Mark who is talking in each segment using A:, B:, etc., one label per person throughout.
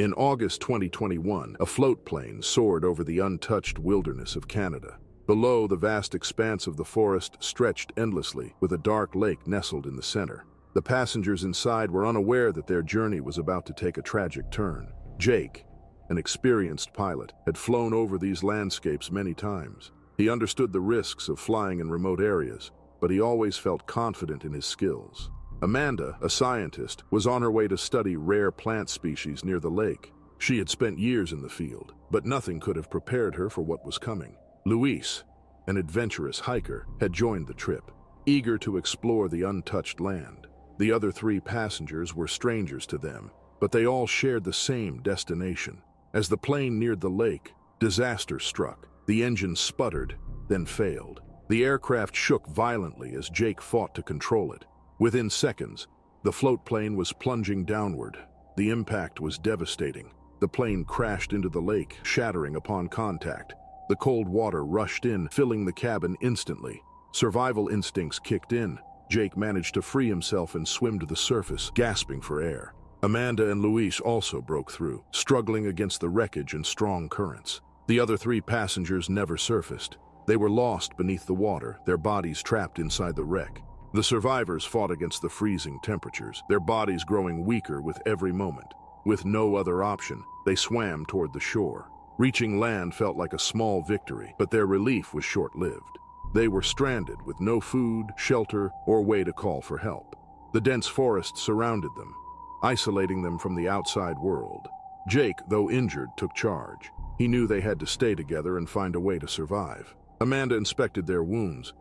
A: In August 2021, a float plane soared over the untouched wilderness of Canada. Below, the vast expanse of the forest stretched endlessly, with a dark lake nestled in the center. The passengers inside were unaware that their journey was about to take a tragic turn. Jake, an experienced pilot, had flown over these landscapes many times. He understood the risks of flying in remote areas, but he always felt confident in his skills. Amanda, a scientist, was on her way to study rare plant species near the lake. She had spent years in the field, but nothing could have prepared her for what was coming. Luis, an adventurous hiker, had joined the trip, eager to explore the untouched land. The other 3 passengers were strangers to them, but they all shared the same destination. As the plane neared the lake, disaster struck. The engine sputtered, then failed. The aircraft shook violently as Jake fought to control it. Within seconds, the float plane was plunging downward. The impact was devastating. The plane crashed into the lake, shattering upon contact. The cold water rushed in, filling the cabin instantly. Survival instincts kicked in. Jake managed to free himself and swim to the surface, gasping for air. Amanda and Luis also broke through, struggling against the wreckage and strong currents. The other 3 passengers never surfaced. They were lost beneath the water, their bodies trapped inside the wreck. The survivors fought against the freezing temperatures, their bodies growing weaker with every moment. With no other option, they swam toward the shore. Reaching land felt like a small victory, but their relief was short-lived. They were stranded with no food, shelter, or way to call for help. The dense forest surrounded them, isolating them from the outside world. Jake, though injured, took charge. He knew they had to stay together and find a way to survive. Amanda inspected their wounds,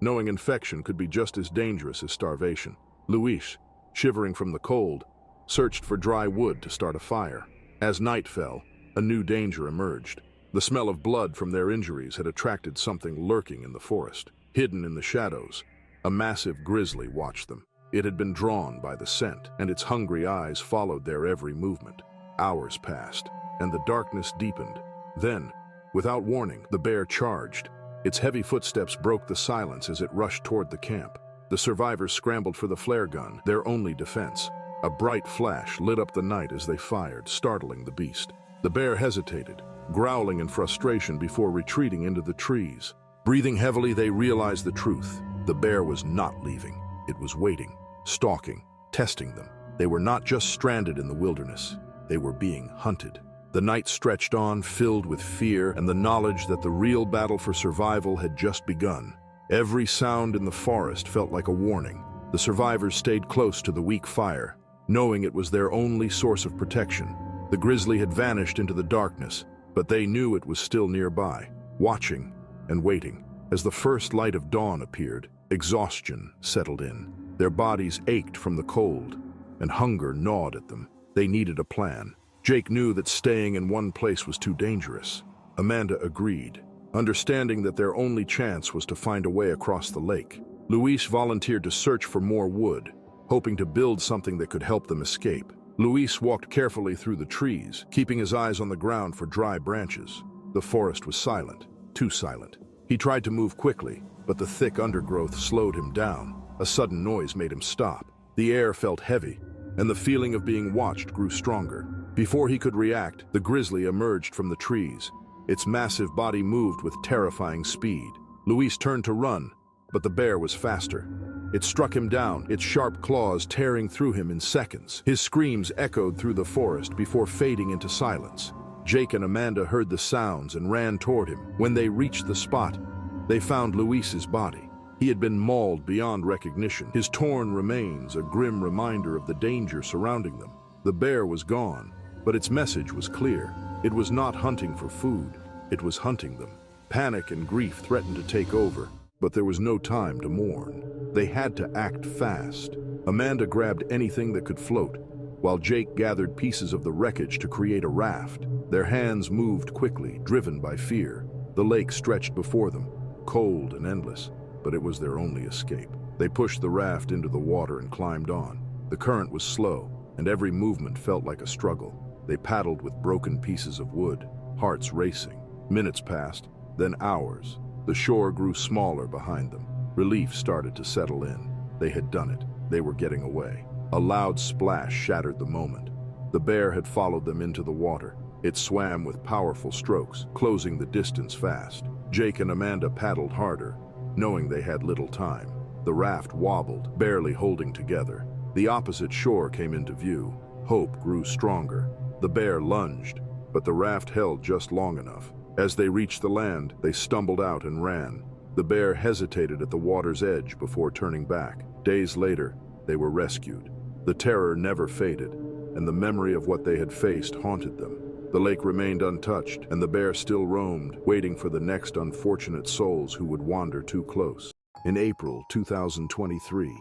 A: knowing infection could be just as dangerous as starvation. Luis, shivering from the cold, searched for dry wood to start a fire. As night fell, a new danger emerged. The smell of blood from their injuries had attracted something lurking in the forest. Hidden in the shadows, a massive grizzly watched them. It had been drawn by the scent, and its hungry eyes followed their every movement. Hours passed, and the darkness deepened. Then, without warning, the bear charged. Its heavy footsteps broke the silence as it rushed toward the camp. The survivors scrambled for the flare gun, their only defense. A bright flash lit up the night as they fired, startling the beast. The bear hesitated, growling in frustration before retreating into the trees. Breathing heavily, they realized the truth. The bear was not leaving. It was waiting, stalking, testing them. They were not just stranded in the wilderness. They were being hunted. The night stretched on, filled with fear and the knowledge that the real battle for survival had just begun. Every sound in the forest felt like a warning. The survivors stayed close to the weak fire, knowing it was their only source of protection. The grizzly had vanished into the darkness, but they knew it was still nearby, watching and waiting. As the first light of dawn appeared, exhaustion settled in. Their bodies ached from the cold, and hunger gnawed at them. They needed a plan. Jake knew that staying in one place was too dangerous. Amanda agreed, understanding that their only chance was to find a way across the lake. Luis volunteered to search for more wood, hoping to build something that could help them escape. Luis walked carefully through the trees, keeping his eyes on the ground for dry branches. The forest was silent, too silent. He tried to move quickly, but the thick undergrowth slowed him down. A sudden noise made him stop. The air felt heavy, and the feeling of being watched grew stronger. Before he could react, the grizzly emerged from the trees. Its massive body moved with terrifying speed. Luis turned to run, but the bear was faster. It struck him down, its sharp claws tearing through him in seconds. His screams echoed through the forest before fading into silence. Jake and Amanda heard the sounds and ran toward him. When they reached the spot, they found Luis's body. He had been mauled beyond recognition, his torn remains a grim reminder of the danger surrounding them. The bear was gone, but its message was clear. It was not hunting for food, it was hunting them. Panic and grief threatened to take over, but there was no time to mourn. They had to act fast. Amanda grabbed anything that could float, while Jake gathered pieces of the wreckage to create a raft. Their hands moved quickly, driven by fear. The lake stretched before them, cold and endless, but it was their only escape. They pushed the raft into the water and climbed on. The current was slow, and every movement felt like a struggle. They paddled with broken pieces of wood, hearts racing. Minutes passed, then hours. The shore grew smaller behind them. Relief started to settle in. They had done it. They were getting away. A loud splash shattered the moment. The bear had followed them into the water. It swam with powerful strokes, closing the distance fast. Jake and Amanda paddled harder, knowing they had little time. The raft wobbled, barely holding together. The opposite shore came into view. Hope grew stronger. The bear lunged, but the raft held just long enough. As they reached the land, they stumbled out and ran. The bear hesitated at the water's edge before turning back. Days later, they were rescued. The terror never faded, and the memory of what they had faced haunted them. The lake remained untouched, and the bear still roamed, waiting for the next unfortunate souls who would wander too close. In April 2023,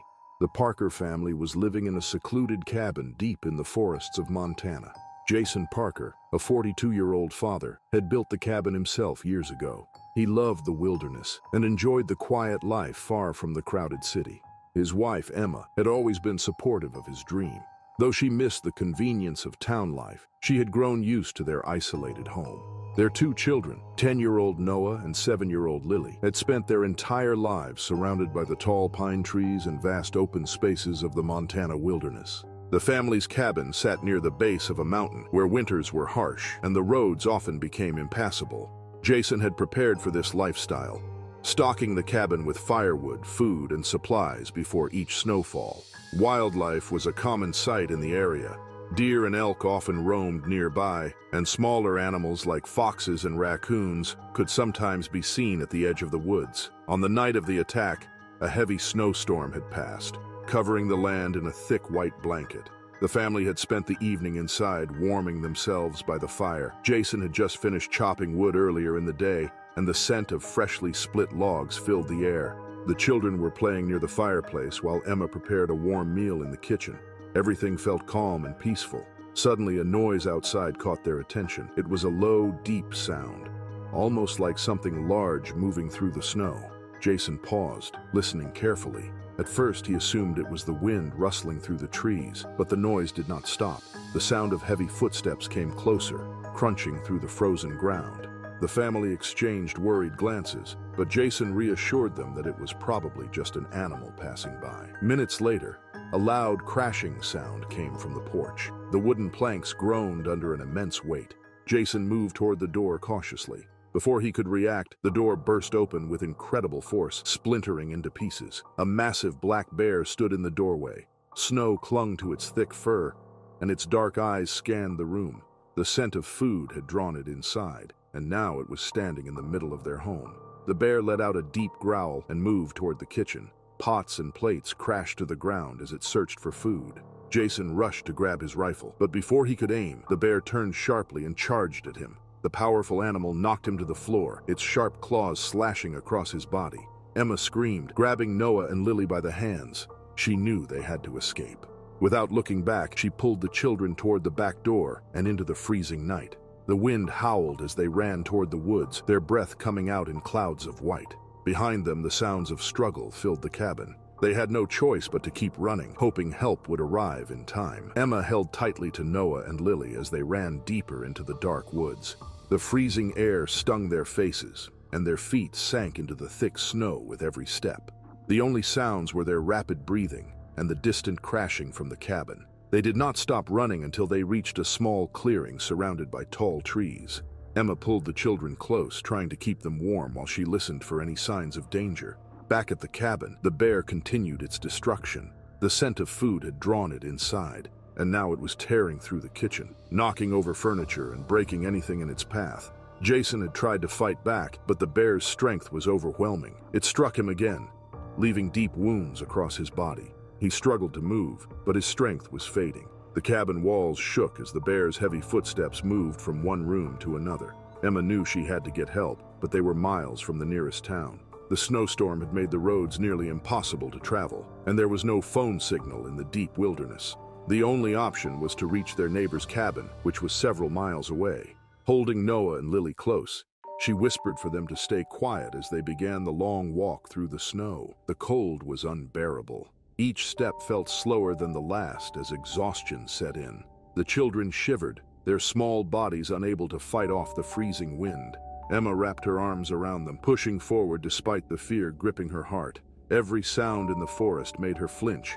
A: the Parker family was living in a secluded cabin deep in the forests of Montana. Jason Parker, a 42-year-old father, had built the cabin himself years ago. He loved the wilderness and enjoyed the quiet life far from the crowded city. His wife, Emma, had always been supportive of his dream. Though she missed the convenience of town life, she had grown used to their isolated home. Their two children, 10-year-old Noah and 7-year-old Lily, had spent their entire lives surrounded by the tall pine trees and vast open spaces of the Montana wilderness. The family's cabin sat near the base of a mountain where winters were harsh and the roads often became impassable. Jason had prepared for this lifestyle, stocking the cabin with firewood, food, and supplies before each snowfall. Wildlife was a common sight in the area. Deer and elk often roamed nearby, and smaller animals like foxes and raccoons could sometimes be seen at the edge of the woods. On the night of the attack, a heavy snowstorm had passed, covering the land in a thick white blanket. The family had spent the evening inside, warming themselves by the fire. Jason had just finished chopping wood earlier in the day, and the scent of freshly split logs filled the air. The children were playing near the fireplace while Emma prepared a warm meal in the kitchen. Everything felt calm and peaceful. Suddenly, a noise outside caught their attention. It was a low, deep sound, almost like something large moving through the snow. Jason paused, listening carefully. At first, he assumed it was the wind rustling through the trees, but the noise did not stop. The sound of heavy footsteps came closer, crunching through the frozen ground. The family exchanged worried glances, but Jason reassured them that it was probably just an animal passing by. Minutes later, a loud crashing sound came from the porch. The wooden planks groaned under an immense weight. Jason moved toward the door cautiously. Before he could react, the door burst open with incredible force, splintering into pieces. A massive black bear stood in the doorway. Snow clung to its thick fur, and its dark eyes scanned the room. The scent of food had drawn it inside, and now it was standing in the middle of their home. The bear let out a deep growl and moved toward the kitchen. Pots and plates crashed to the ground as it searched for food. Jason rushed to grab his rifle, but before he could aim, the bear turned sharply and charged at him. The powerful animal knocked him to the floor, its sharp claws slashing across his body. Emma screamed, grabbing Noah and Lily by the hands. She knew they had to escape. Without looking back, she pulled the children toward the back door and into the freezing night. The wind howled as they ran toward the woods, their breath coming out in clouds of white. Behind them, the sounds of struggle filled the cabin. They had no choice but to keep running, hoping help would arrive in time. Emma held tightly to Noah and Lily as they ran deeper into the dark woods. The freezing air stung their faces, and their feet sank into the thick snow with every step. The only sounds were their rapid breathing and the distant crashing from the cabin. They did not stop running until they reached a small clearing surrounded by tall trees. Emma pulled the children close, trying to keep them warm while she listened for any signs of danger. Back at the cabin, the bear continued its destruction. The scent of food had drawn it inside, and now it was tearing through the kitchen, knocking over furniture and breaking anything in its path. Jason had tried to fight back, but the bear's strength was overwhelming. It struck him again, leaving deep wounds across his body. He struggled to move, but his strength was fading. The cabin walls shook as the bear's heavy footsteps moved from one room to another. Emma knew she had to get help, but they were miles from the nearest town. The snowstorm had made the roads nearly impossible to travel, and there was no phone signal in the deep wilderness. The only option was to reach their neighbor's cabin, which was several miles away. Holding Noah and Lily close, she whispered for them to stay quiet as they began the long walk through the snow. The cold was unbearable. Each step felt slower than the last as exhaustion set in. The children shivered, their small bodies unable to fight off the freezing wind. Emma wrapped her arms around them, pushing forward despite the fear gripping her heart. Every sound in the forest made her flinch,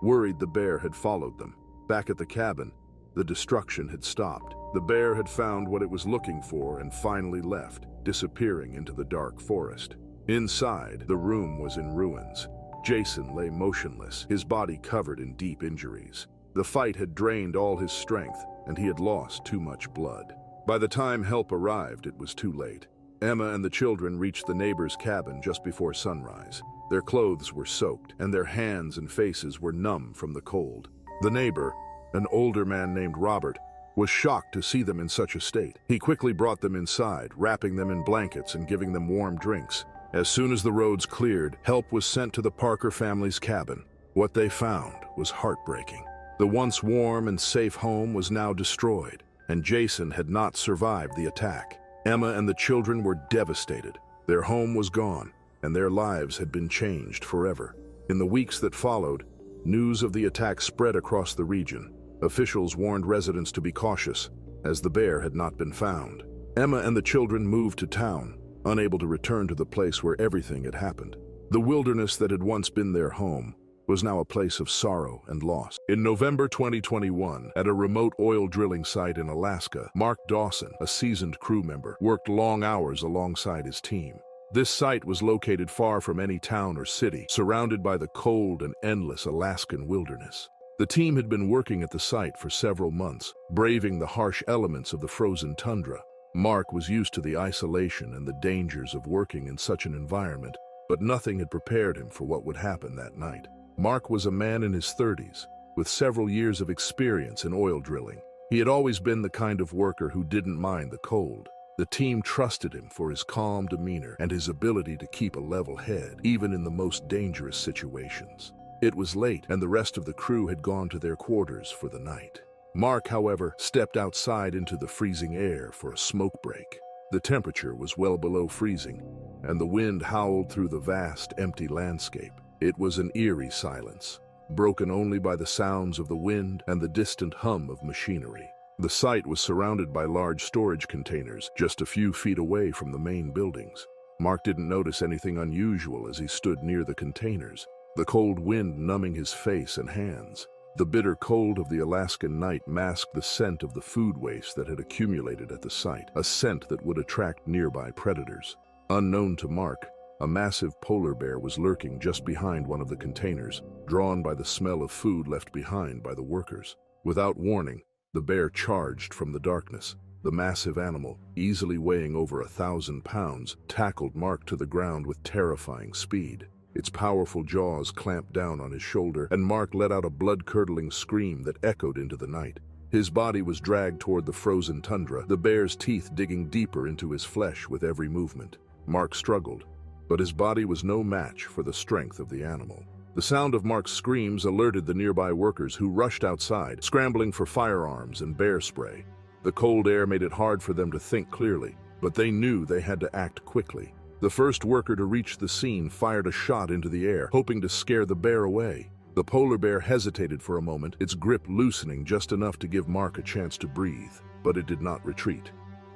A: worried the bear had followed them. Back at the cabin, The destruction had stopped. The bear had found what it was looking for and finally left, disappearing into the dark forest. Inside, the room was in ruins. Jason lay motionless, his body covered in deep injuries. The fight had drained all his strength, and he had lost too much blood. By the time help arrived, it was too late. Emma and the children reached the neighbor's cabin just before sunrise. Their clothes were soaked, and their hands and faces were numb from the cold. The neighbor, an older man named Robert, was shocked to see them in such a state. He quickly brought them inside, wrapping them in blankets and giving them warm drinks. As soon as the roads cleared, help was sent to the Parker family's cabin. What they found was heartbreaking. The once warm and safe home was now destroyed, and Jason had not survived the attack. Emma and the children were devastated. Their home was gone, and their lives had been changed forever. In the weeks that followed, news of the attack spread across the region. Officials warned residents to be cautious, as the bear had not been found. Emma and the children moved to town, unable to return to the place where everything had happened. The wilderness that had once been their home was now a place of sorrow and loss. In November 2021, at a remote oil drilling site in Alaska, Mark Dawson, a seasoned crew member, worked long hours alongside his team. This site was located far from any town or city, surrounded by the cold and endless Alaskan wilderness. The team had been working at the site for several months, braving the harsh elements of the frozen tundra. Mark was used to the isolation and the dangers of working in such an environment, but nothing had prepared him for what would happen that night. Mark was a man in his 30s, with several years of experience in oil drilling. He had always been the kind of worker who didn't mind the cold. The team trusted him for his calm demeanor and his ability to keep a level head, even in the most dangerous situations. It was late, and the rest of the crew had gone to their quarters for the night. Mark, however, stepped outside into the freezing air for a smoke break. The temperature was well below freezing, and the wind howled through the vast, empty landscape. It was an eerie silence, broken only by the sounds of the wind and the distant hum of machinery. The site was surrounded by large storage containers, just a few feet away from the main buildings. Mark didn't notice anything unusual as he stood near the containers, the cold wind numbing his face and hands. The bitter cold of the Alaskan night masked the scent of the food waste that had accumulated at the site, a scent that would attract nearby predators. Unknown to Mark, a massive polar bear was lurking just behind one of the containers, drawn by the smell of food left behind by the workers. Without warning, the bear charged from the darkness. The massive animal, easily weighing over 1,000 pounds, tackled Mark to the ground with terrifying speed. Its powerful jaws clamped down on his shoulder, and Mark let out a blood-curdling scream that echoed into the night. His body was dragged toward the frozen tundra, the bear's teeth digging deeper into his flesh with every movement. Mark struggled, but his body was no match for the strength of the animal. The sound of Mark's screams alerted the nearby workers, who rushed outside, scrambling for firearms and bear spray. The cold air made it hard for them to think clearly, but they knew they had to act quickly. The first worker to reach the scene fired a shot into the air, hoping to scare the bear away. The polar bear hesitated for a moment, its grip loosening just enough to give Mark a chance to breathe, but it did not retreat.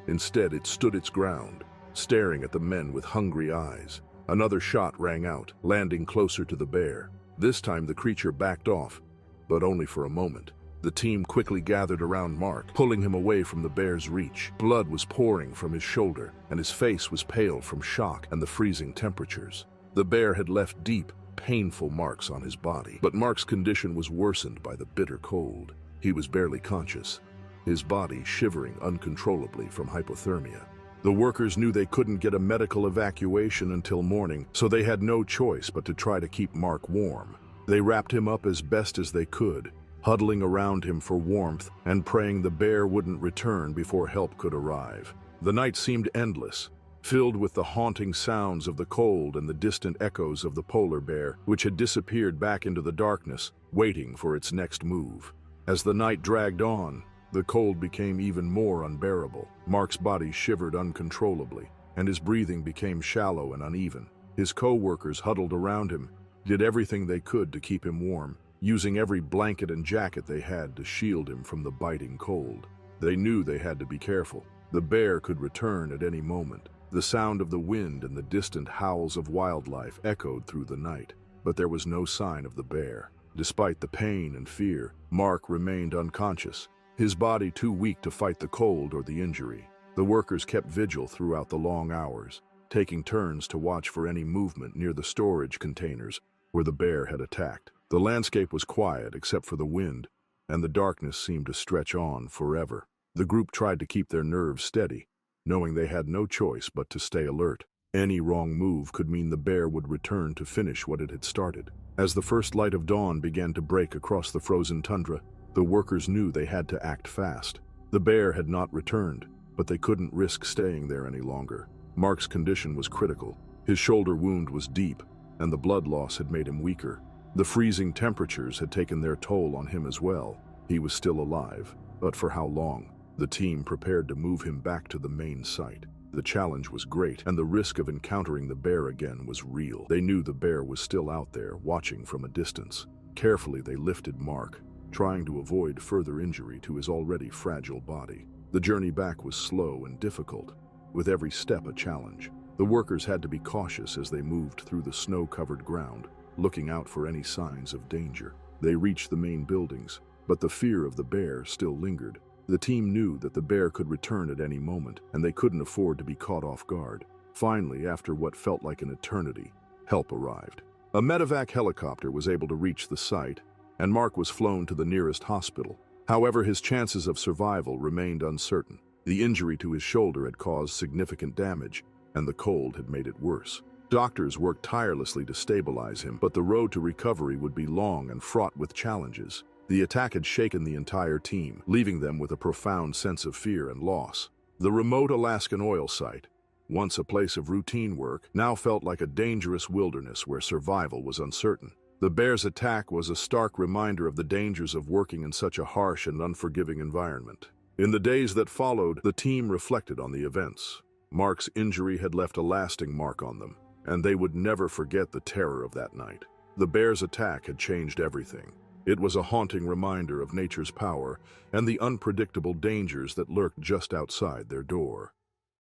A: Instead, it stood its ground, staring at the men with hungry eyes. Another shot rang out, landing closer to the bear. This time the creature backed off, but only for a moment. The team quickly gathered around Mark, pulling him away from the bear's reach. Blood was pouring from his shoulder, and his face was pale from shock and the freezing temperatures. The bear had left deep, painful marks on his body, but Mark's condition was worsened by the bitter cold. He was barely conscious, his body shivering uncontrollably from hypothermia. The workers knew they couldn't get a medical evacuation until morning, so they had no choice but to try to keep Mark warm. They wrapped him up as best as they could, huddling around him for warmth and praying the bear wouldn't return before help could arrive. The night seemed endless, filled with the haunting sounds of the cold and the distant echoes of the polar bear, which had disappeared back into the darkness, waiting for its next move. As the night dragged on, the cold became even more unbearable. Mark's body shivered uncontrollably, and his breathing became shallow and uneven. His co-workers huddled around him, did everything they could to keep him warm, using every blanket and jacket they had to shield him from the biting cold. They knew they had to be careful. The bear could return at any moment. The sound of the wind and the distant howls of wildlife echoed through the night, but there was no sign of the bear. Despite the pain and fear, Mark remained unconscious, his body too weak to fight the cold or the injury. The workers kept vigil throughout the long hours, taking turns to watch for any movement near the storage containers where the bear had attacked. The landscape was quiet except for the wind, and the darkness seemed to stretch on forever. The group tried to keep their nerves steady, knowing they had no choice but to stay alert. Any wrong move could mean the bear would return to finish what it had started. As the first light of dawn began to break across the frozen tundra, the workers knew they had to act fast. The bear had not returned, but they couldn't risk staying there any longer. Mark's condition was critical. His shoulder wound was deep, and the blood loss had made him weaker. The freezing temperatures had taken their toll on him as well. He was still alive, but for how long? The team prepared to move him back to the main site. The challenge was great, and the risk of encountering the bear again was real. They knew the bear was still out there, watching from a distance. Carefully, they lifted Mark, trying to avoid further injury to his already fragile body. The journey back was slow and difficult, with every step a challenge. The workers had to be cautious as they moved through the snow-covered ground, looking out for any signs of danger. They reached the main buildings, but the fear of the bear still lingered. The team knew that the bear could return at any moment, and they couldn't afford to be caught off guard. Finally, after what felt like an eternity, help arrived. A medevac helicopter was able to reach the site, and Mark was flown to the nearest hospital. However, his chances of survival remained uncertain. The injury to his shoulder had caused significant damage, and the cold had made it worse. Doctors worked tirelessly to stabilize him, but the road to recovery would be long and fraught with challenges. The attack had shaken the entire team, leaving them with a profound sense of fear and loss. The remote Alaskan oil site, once a place of routine work, now felt like a dangerous wilderness where survival was uncertain. The bear's attack was a stark reminder of the dangers of working in such a harsh and unforgiving environment. In the days that followed, the team reflected on the events. Mark's injury had left a lasting mark on them, and they would never forget the terror of that night. The bear's attack had changed everything. It was a haunting reminder of nature's power and the unpredictable dangers that lurked just outside their door.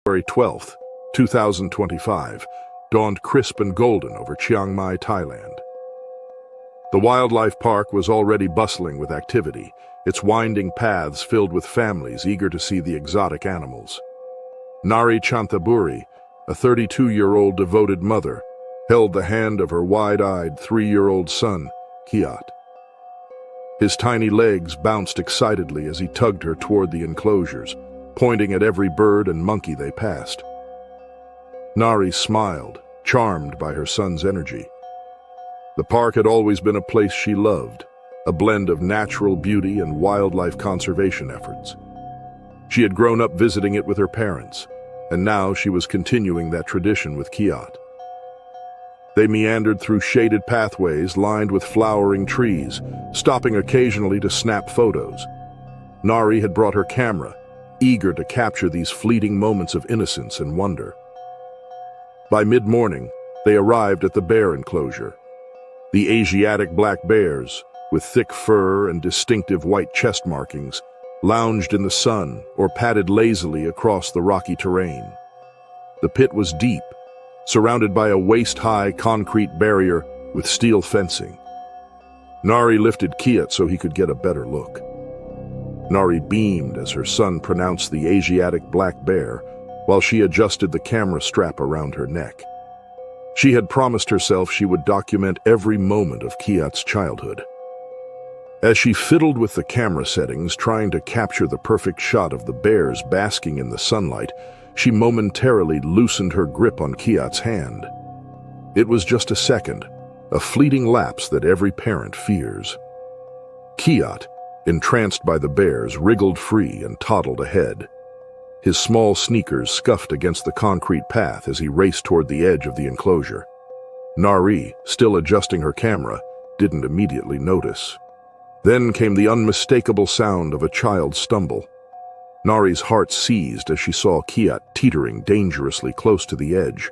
A: February 12th, 2025, dawned crisp and golden over Chiang Mai, Thailand. The wildlife park was already bustling with activity, its winding paths filled with families eager to see the exotic animals. Nari Chantaburi, a 32-year-old devoted mother, held the hand of her wide-eyed 3-year-old son, Kiat. His tiny legs bounced excitedly as he tugged her toward the enclosures, pointing at every bird and monkey they passed. Nari smiled, charmed by her son's energy. The park had always been a place she loved, a blend of natural beauty and wildlife conservation efforts. She had grown up visiting it with her parents, and now she was continuing that tradition with Kiat. They meandered through shaded pathways lined with flowering trees, stopping occasionally to snap photos. Nari had brought her camera, eager to capture these fleeting moments of innocence and wonder. By mid-morning, they arrived at the bear enclosure. The Asiatic black bears, with thick fur and distinctive white chest markings, lounged in the sun or padded lazily across the rocky terrain. The pit was deep, surrounded by a waist-high concrete barrier with steel fencing. Nari lifted Kiat so he could get a better look. Nari beamed as her son pronounced the Asiatic black bear while she adjusted the camera strap around her neck. She had promised herself she would document every moment of Kiat's childhood. As she fiddled with the camera settings, trying to capture the perfect shot of the bears basking in the sunlight, she momentarily loosened her grip on Kiat's hand. It was just a second, a fleeting lapse that every parent fears. Kiat, entranced by the bears, wriggled free and toddled ahead. His small sneakers scuffed against the concrete path as he raced toward the edge of the enclosure. Nari, still adjusting her camera, didn't immediately notice. Then came the unmistakable sound of a child's stumble. Nari's heart seized as she saw Kiat teetering dangerously close to the edge.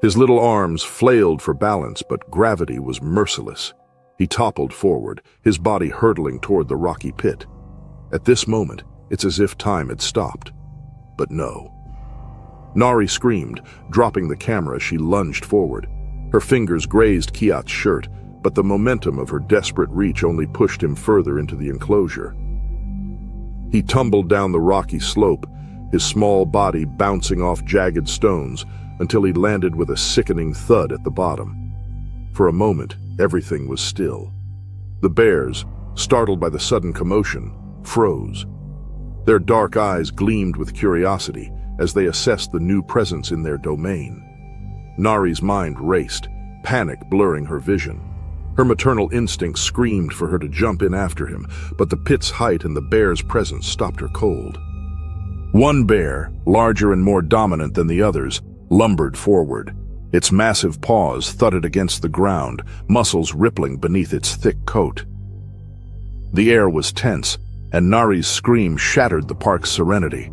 A: His little arms flailed for balance, but gravity was merciless. He toppled forward, his body hurtling toward the rocky pit. At this moment, it's as if time had stopped. But no. Nari screamed, dropping the camera as she lunged forward. Her fingers grazed Kiat's shirt, but the momentum of her desperate reach only pushed him further into the enclosure. He tumbled down the rocky slope, his small body bouncing off jagged stones until he landed with a sickening thud at the bottom. For a moment, everything was still. The bears, startled by the sudden commotion, froze. Their dark eyes gleamed with curiosity as they assessed the new presence in their domain. Nari's mind raced, panic blurring her vision. Her maternal instinct screamed for her to jump in after him, but the pit's height and the bear's presence stopped her cold. One bear, larger and more dominant than the others, lumbered forward. Its massive paws thudded against the ground, muscles rippling beneath its thick coat. The air was tense, and Nari's scream shattered the park's serenity.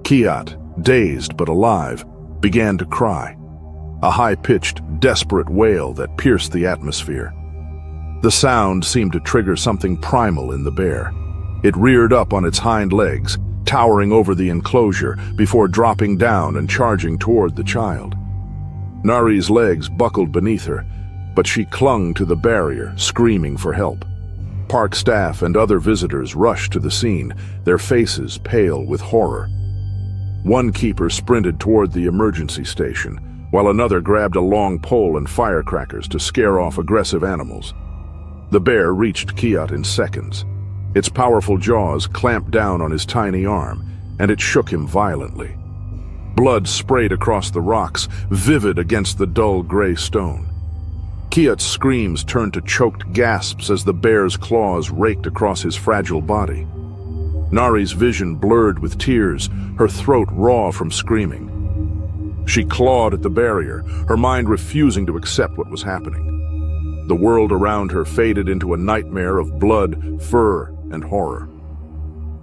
A: Kiat, dazed but alive, began to cry, a high-pitched, desperate wail that pierced the atmosphere. The sound seemed to trigger something primal in the bear. It reared up on its hind legs, towering over the enclosure before dropping down and charging toward the child. Nari's legs buckled beneath her, but she clung to the barrier, screaming for help. Park staff and other visitors rushed to the scene, their faces pale with horror. One keeper sprinted toward the emergency station, while another grabbed a long pole and firecrackers to scare off aggressive animals. The bear reached Kiat in seconds. Its powerful jaws clamped down on his tiny arm, and it shook him violently. Blood sprayed across the rocks, vivid against the dull gray stone. Kiat's screams turned to choked gasps as the bear's claws raked across his fragile body. Nari's vision blurred with tears, her throat raw from screaming. She clawed at the barrier, her mind refusing to accept what was happening. The world around her faded into a nightmare of blood, fur, and horror.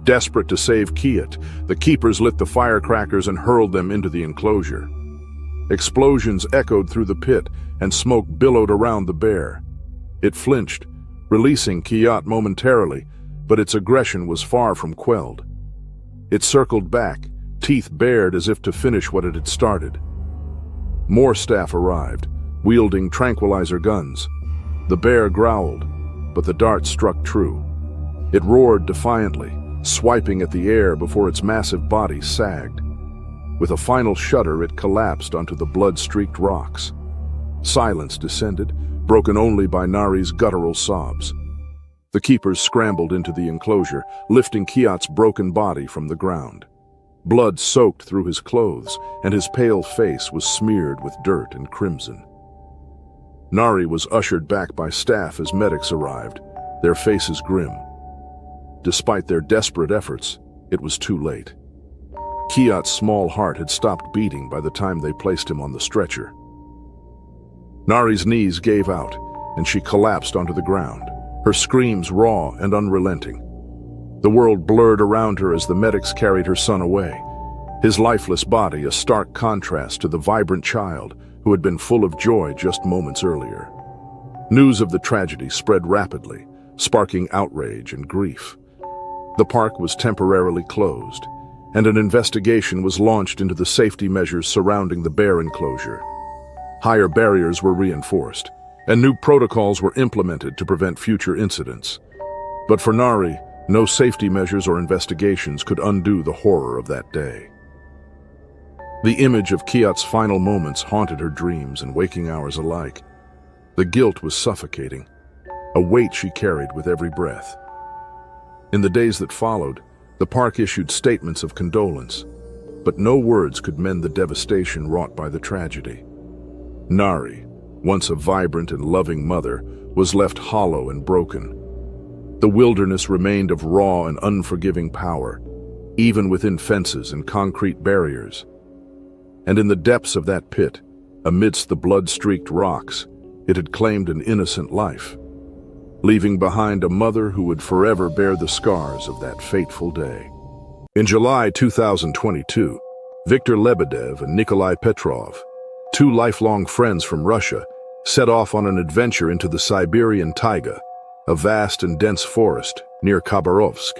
A: Desperate to save Kiat, the keepers lit the firecrackers and hurled them into the enclosure. Explosions echoed through the pit, and smoke billowed around the bear. It flinched, releasing Kiat momentarily, but its aggression was far from quelled. It circled back, teeth bared as if to finish what it had started. More staff arrived, wielding tranquilizer guns. The bear growled, but the dart struck true. It roared defiantly, swiping at the air before its massive body sagged. With a final shudder, it collapsed onto the blood-streaked rocks. Silence descended, broken only by Nari's guttural sobs. The keepers scrambled into the enclosure, lifting Kiat's broken body from the ground. Blood soaked through his clothes, and his pale face was smeared with dirt and crimson. Nari was ushered back by staff as medics arrived, their faces grim. Despite their desperate efforts, it was too late. Kiat's small heart had stopped beating by the time they placed him on the stretcher. Nari's knees gave out, and she collapsed onto the ground, her screams raw and unrelenting. The world blurred around her as the medics carried her son away, his lifeless body a stark contrast to the vibrant child who had been full of joy just moments earlier. News of the tragedy spread rapidly, sparking outrage and grief. The park was temporarily closed, and an investigation was launched into the safety measures surrounding the bear enclosure. Higher barriers were reinforced, and new protocols were implemented to prevent future incidents. But for Nari, no safety measures or investigations could undo the horror of that day. The image of Kiat's final moments haunted her dreams and waking hours alike. The guilt was suffocating, a weight she carried with every breath. In the days that followed, the park issued statements of condolence, but no words could mend the devastation wrought by the tragedy. Nari, once a vibrant and loving mother, was left hollow and broken. The wilderness remained of raw and unforgiving power, even within fences and concrete barriers. And in the depths of that pit, amidst the blood-streaked rocks, it had claimed an innocent life, leaving behind a mother who would forever bear the scars of that fateful day. In July 2022, Viktor Lebedev and Nikolai Petrov, two lifelong friends from Russia, set off on an adventure into the Siberian taiga, a vast and dense forest near Khabarovsk.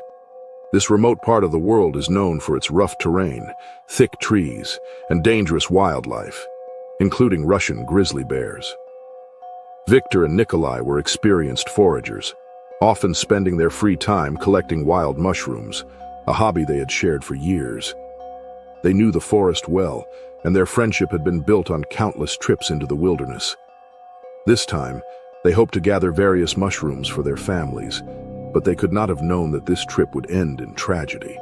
A: This remote part of the world is known for its rough terrain, thick trees, and dangerous wildlife, including Russian grizzly bears. Viktor and Nikolai were experienced foragers, often spending their free time collecting wild mushrooms, a hobby they had shared for years. They knew the forest well, and their friendship had been built on countless trips into the wilderness. This time, they hoped to gather various mushrooms for their families, but they could not have known that this trip would end in tragedy.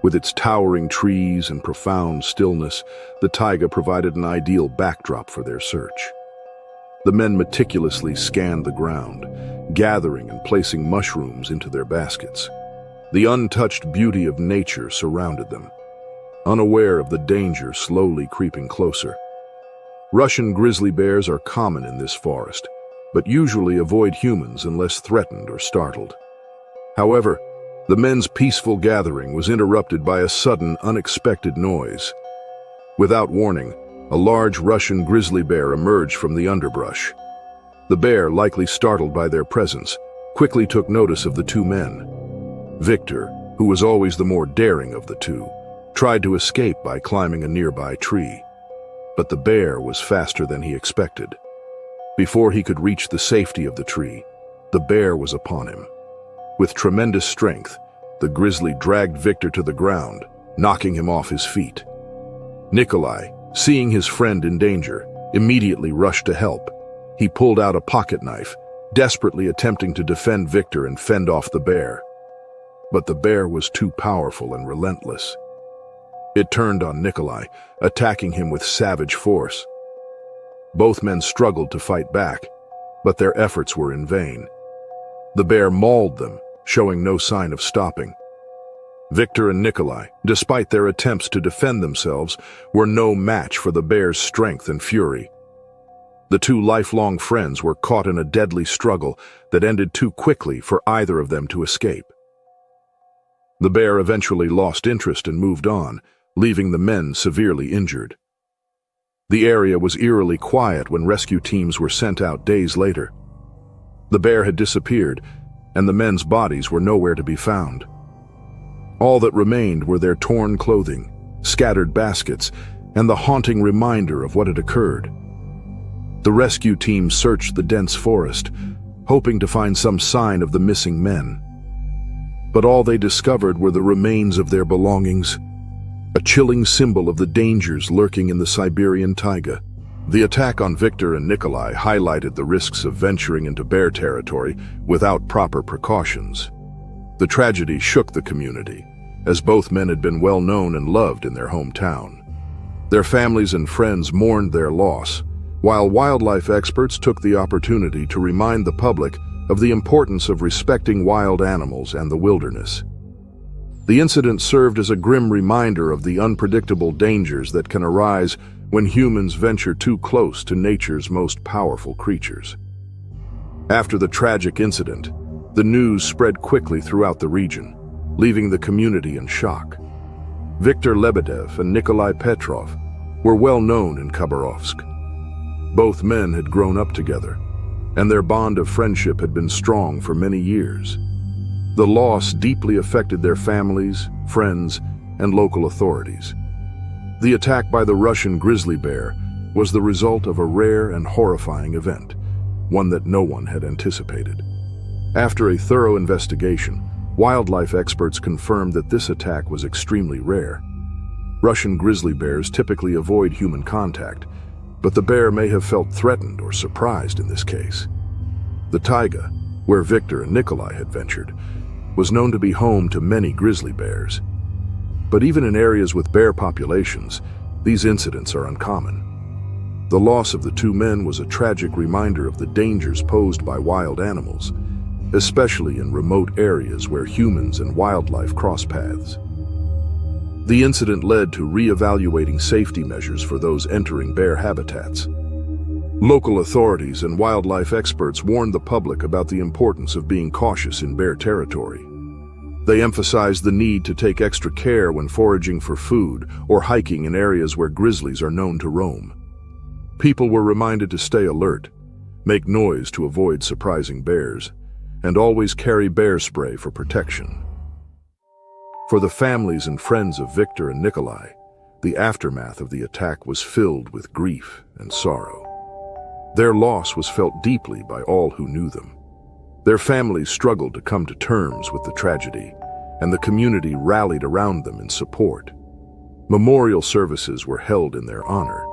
A: With its towering trees and profound stillness, the taiga provided an ideal backdrop for their search. The men meticulously scanned the ground, gathering and placing mushrooms into their baskets. The untouched beauty of nature surrounded them, unaware of the danger slowly creeping closer. Russian grizzly bears are common in this forest, but usually avoid humans unless threatened or startled. However, the men's peaceful gathering was interrupted by a sudden, unexpected noise. Without warning, a large Russian grizzly bear emerged from the underbrush. The bear, likely startled by their presence, quickly took notice of the two men. Victor, who was always the more daring of the two, tried to escape by climbing a nearby tree. But the bear was faster than he expected. Before he could reach the safety of the tree, the bear was upon him. With tremendous strength, the grizzly dragged Victor to the ground, knocking him off his feet. Nikolai, seeing his friend in danger, immediately rushed to help. He pulled out a pocket knife, desperately attempting to defend Victor and fend off the bear. But the bear was too powerful and relentless. It turned on Nikolai, attacking him with savage force. Both men struggled to fight back, but their efforts were in vain. The bear mauled them, showing no sign of stopping. Victor and Nikolai, despite their attempts to defend themselves, were no match for the bear's strength and fury. The two lifelong friends were caught in a deadly struggle that ended too quickly for either of them to escape. The bear eventually lost interest and moved on, leaving the men severely injured. The area was eerily quiet when rescue teams were sent out days later. The bear had disappeared, and the men's bodies were nowhere to be found. All that remained were their torn clothing, scattered baskets, and the haunting reminder of what had occurred. The rescue team searched the dense forest, hoping to find some sign of the missing men. But all they discovered were the remains of their belongings, a chilling symbol of the dangers lurking in the Siberian taiga. The attack on Victor and Nikolai highlighted the risks of venturing into bear territory without proper precautions. The tragedy shook the community, as both men had been well known and loved in their hometown. Their families and friends mourned their loss, while wildlife experts took the opportunity to remind the public of the importance of respecting wild animals and the wilderness. The incident served as a grim reminder of the unpredictable dangers that can arise when humans venture too close to nature's most powerful creatures. After the tragic incident, the news spread quickly throughout the region, leaving the community in shock. Viktor Lebedev and Nikolai Petrov were well known in Khabarovsk. Both men had grown up together, and their bond of friendship had been strong for many years. The loss deeply affected their families, friends, and local authorities. The attack by the Russian grizzly bear was the result of a rare and horrifying event, one that no one had anticipated. After a thorough investigation, wildlife experts confirmed that this attack was extremely rare. Russian grizzly bears typically avoid human contact, but the bear may have felt threatened or surprised in this case. The taiga, where Victor and Nikolai had ventured, was known to be home to many grizzly bears. But even in areas with bear populations, these incidents are uncommon. The loss of the two men was a tragic reminder of the dangers posed by wild animals, especially in remote areas where humans and wildlife cross paths. The incident led to re-evaluating safety measures for those entering bear habitats. Local authorities and wildlife experts warned the public about the importance of being cautious in bear territory. They emphasized the need to take extra care when foraging for food or hiking in areas where grizzlies are known to roam. People were reminded to stay alert, make noise to avoid surprising bears, and always carry bear spray for protection. For the families and friends of Victor and Nikolai, the aftermath of the attack was filled with grief and sorrow. Their loss was felt deeply by all who knew them. Their families struggled to come to terms with the tragedy, and the community rallied around them in support. Memorial services were held in their honor,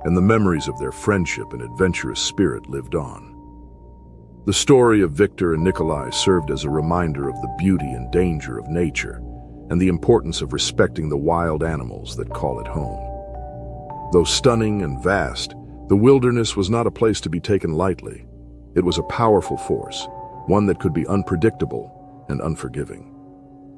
A: and the memories of their friendship and adventurous spirit lived on. The story of Victor and Nikolai served as a reminder of the beauty and danger of nature and the importance of respecting the wild animals that call it home. Though stunning and vast, the wilderness was not a place to be taken lightly. It was a powerful force, one that could be unpredictable and unforgiving.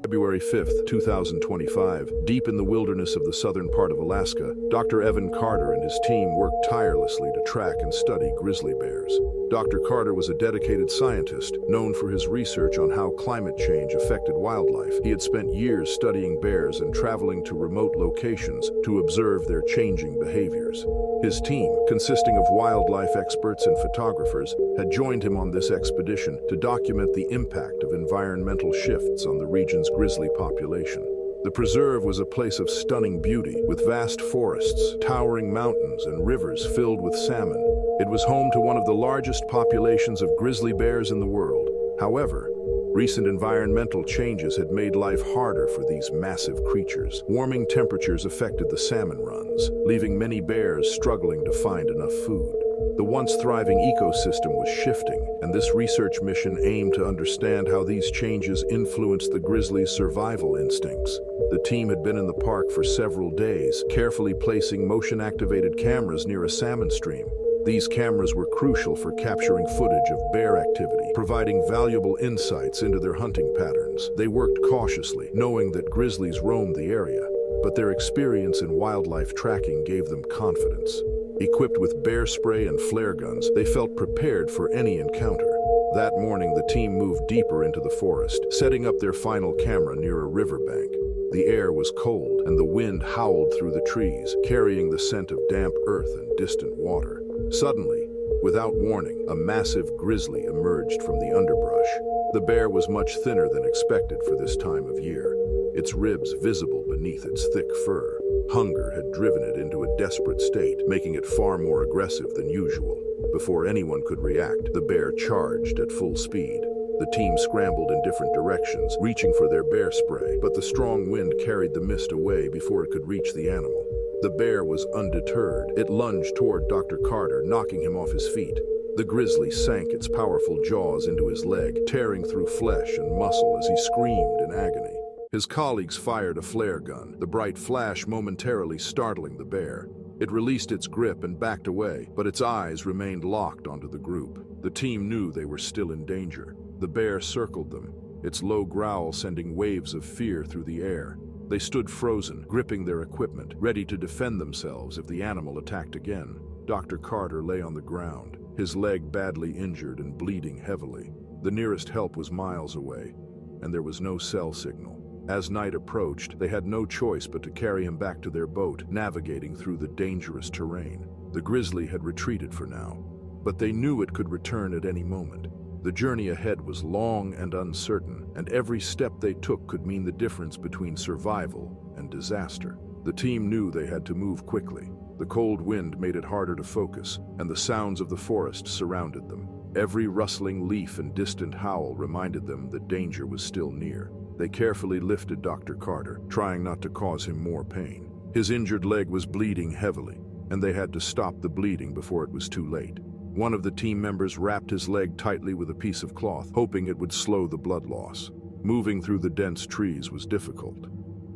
A: February 5th, 2025, deep in the wilderness of the southern part of Alaska, Dr. Evan Carter and his team worked tirelessly to track and study grizzly bears. Dr. Carter was a dedicated scientist, known for his research on how climate change affected wildlife. He had spent years studying bears and traveling to remote locations to observe their changing behaviors. His team, consisting of wildlife experts and photographers, had joined him on this expedition to document the impact of environmental shifts on the region's grizzly population. The preserve was a place of stunning beauty, with vast forests, towering mountains, and rivers filled with salmon. It was home to one of the largest populations of grizzly bears in the world. However, recent environmental changes had made life harder for these massive creatures. Warming temperatures affected the salmon runs, leaving many bears struggling to find enough food. The once thriving ecosystem was shifting, and this research mission aimed to understand how these changes influenced the grizzly's survival instincts. The team had been in the park for several days, carefully placing motion-activated cameras near a salmon stream. These cameras were crucial for capturing footage of bear activity, providing valuable insights into their hunting patterns. They worked cautiously, knowing that grizzlies roamed the area, but their experience in wildlife tracking gave them confidence. Equipped with bear spray and flare guns, they felt prepared for any encounter. That morning, the team moved deeper into the forest, setting up their final camera near a riverbank. The air was cold, and the wind howled through the trees, carrying the scent of damp earth and distant water. Suddenly, without warning, a massive grizzly emerged from the underbrush. The bear was much thinner than expected for this time of year, its ribs visible beneath its thick fur. Hunger had driven it into a desperate state, making it far more aggressive than usual. Before anyone could react, the bear charged at full speed. The team scrambled in different directions, reaching for their bear spray, but the strong wind carried the mist away before it could reach the animal. The bear was undeterred. It lunged toward Dr. Carter, knocking him off his feet. The grizzly sank its powerful jaws into his leg, tearing through flesh and muscle as he screamed in agony. His colleagues fired a flare gun, the bright flash momentarily startling the bear. It released its grip and backed away, but its eyes remained locked onto the group. The team knew they were still in danger. The bear circled them, its low growl sending waves of fear through the air. They stood frozen, gripping their equipment, ready to defend themselves if the animal attacked again. Dr. Carter lay on the ground, his leg badly injured and bleeding heavily. The nearest help was miles away, and there was no cell signal. As night approached, they had no choice but to carry him back to their boat, navigating through the dangerous terrain. The grizzly had retreated for now, but they knew it could return at any moment. The journey ahead was long and uncertain, and every step they took could mean the difference between survival and disaster. The team knew they had to move quickly. The cold wind made it harder to focus, and the sounds of the forest surrounded them. Every rustling leaf and distant howl reminded them that danger was still near. They carefully lifted Dr. Carter, trying not to cause him more pain. His injured leg was bleeding heavily, and they had to stop the bleeding before it was too late. One of the team members wrapped his leg tightly with a piece of cloth, hoping it would slow the blood loss. Moving through the dense trees was difficult.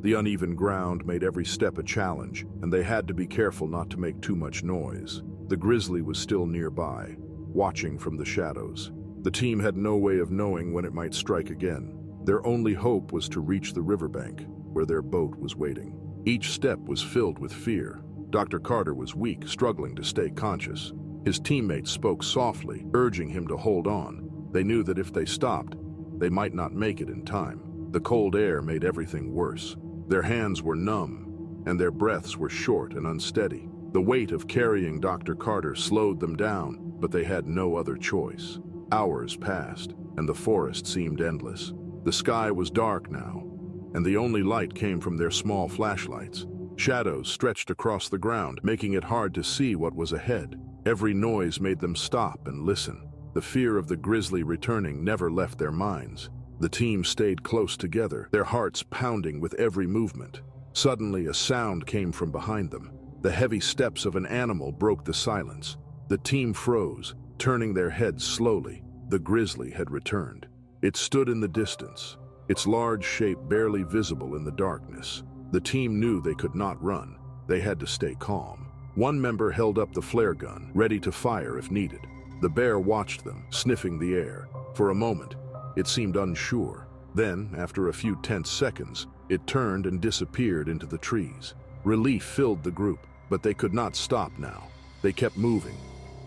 A: The uneven ground made every step a challenge, and they had to be careful not to make too much noise. The grizzly was still nearby, watching from the shadows. The team had no way of knowing when it might strike again. Their only hope was to reach the riverbank, where their boat was waiting. Each step was filled with fear. Dr. Carter was weak, struggling to stay conscious. His teammates spoke softly, urging him to hold on. They knew that if they stopped, they might not make it in time. The cold air made everything worse. Their hands were numb, and their breaths were short and unsteady. The weight of carrying Dr. Carter slowed them down, but they had no other choice. Hours passed, and the forest seemed endless. The sky was dark now, and the only light came from their small flashlights. Shadows stretched across the ground, making it hard to see what was ahead. Every noise made them stop and listen. The fear of the grizzly returning never left their minds. The team stayed close together, their hearts pounding with every movement. Suddenly, a sound came from behind them. The heavy steps of an animal broke the silence. The team froze, turning their heads slowly. The grizzly had returned. It stood in the distance, its large shape barely visible in the darkness. The team knew they could not run. They had to stay calm. One member held up the flare gun, ready to fire if needed. The bear watched them, sniffing the air. For a moment, it seemed unsure. Then, after a few tense seconds, it turned and disappeared into the trees. Relief filled the group, but they could not stop now. They kept moving,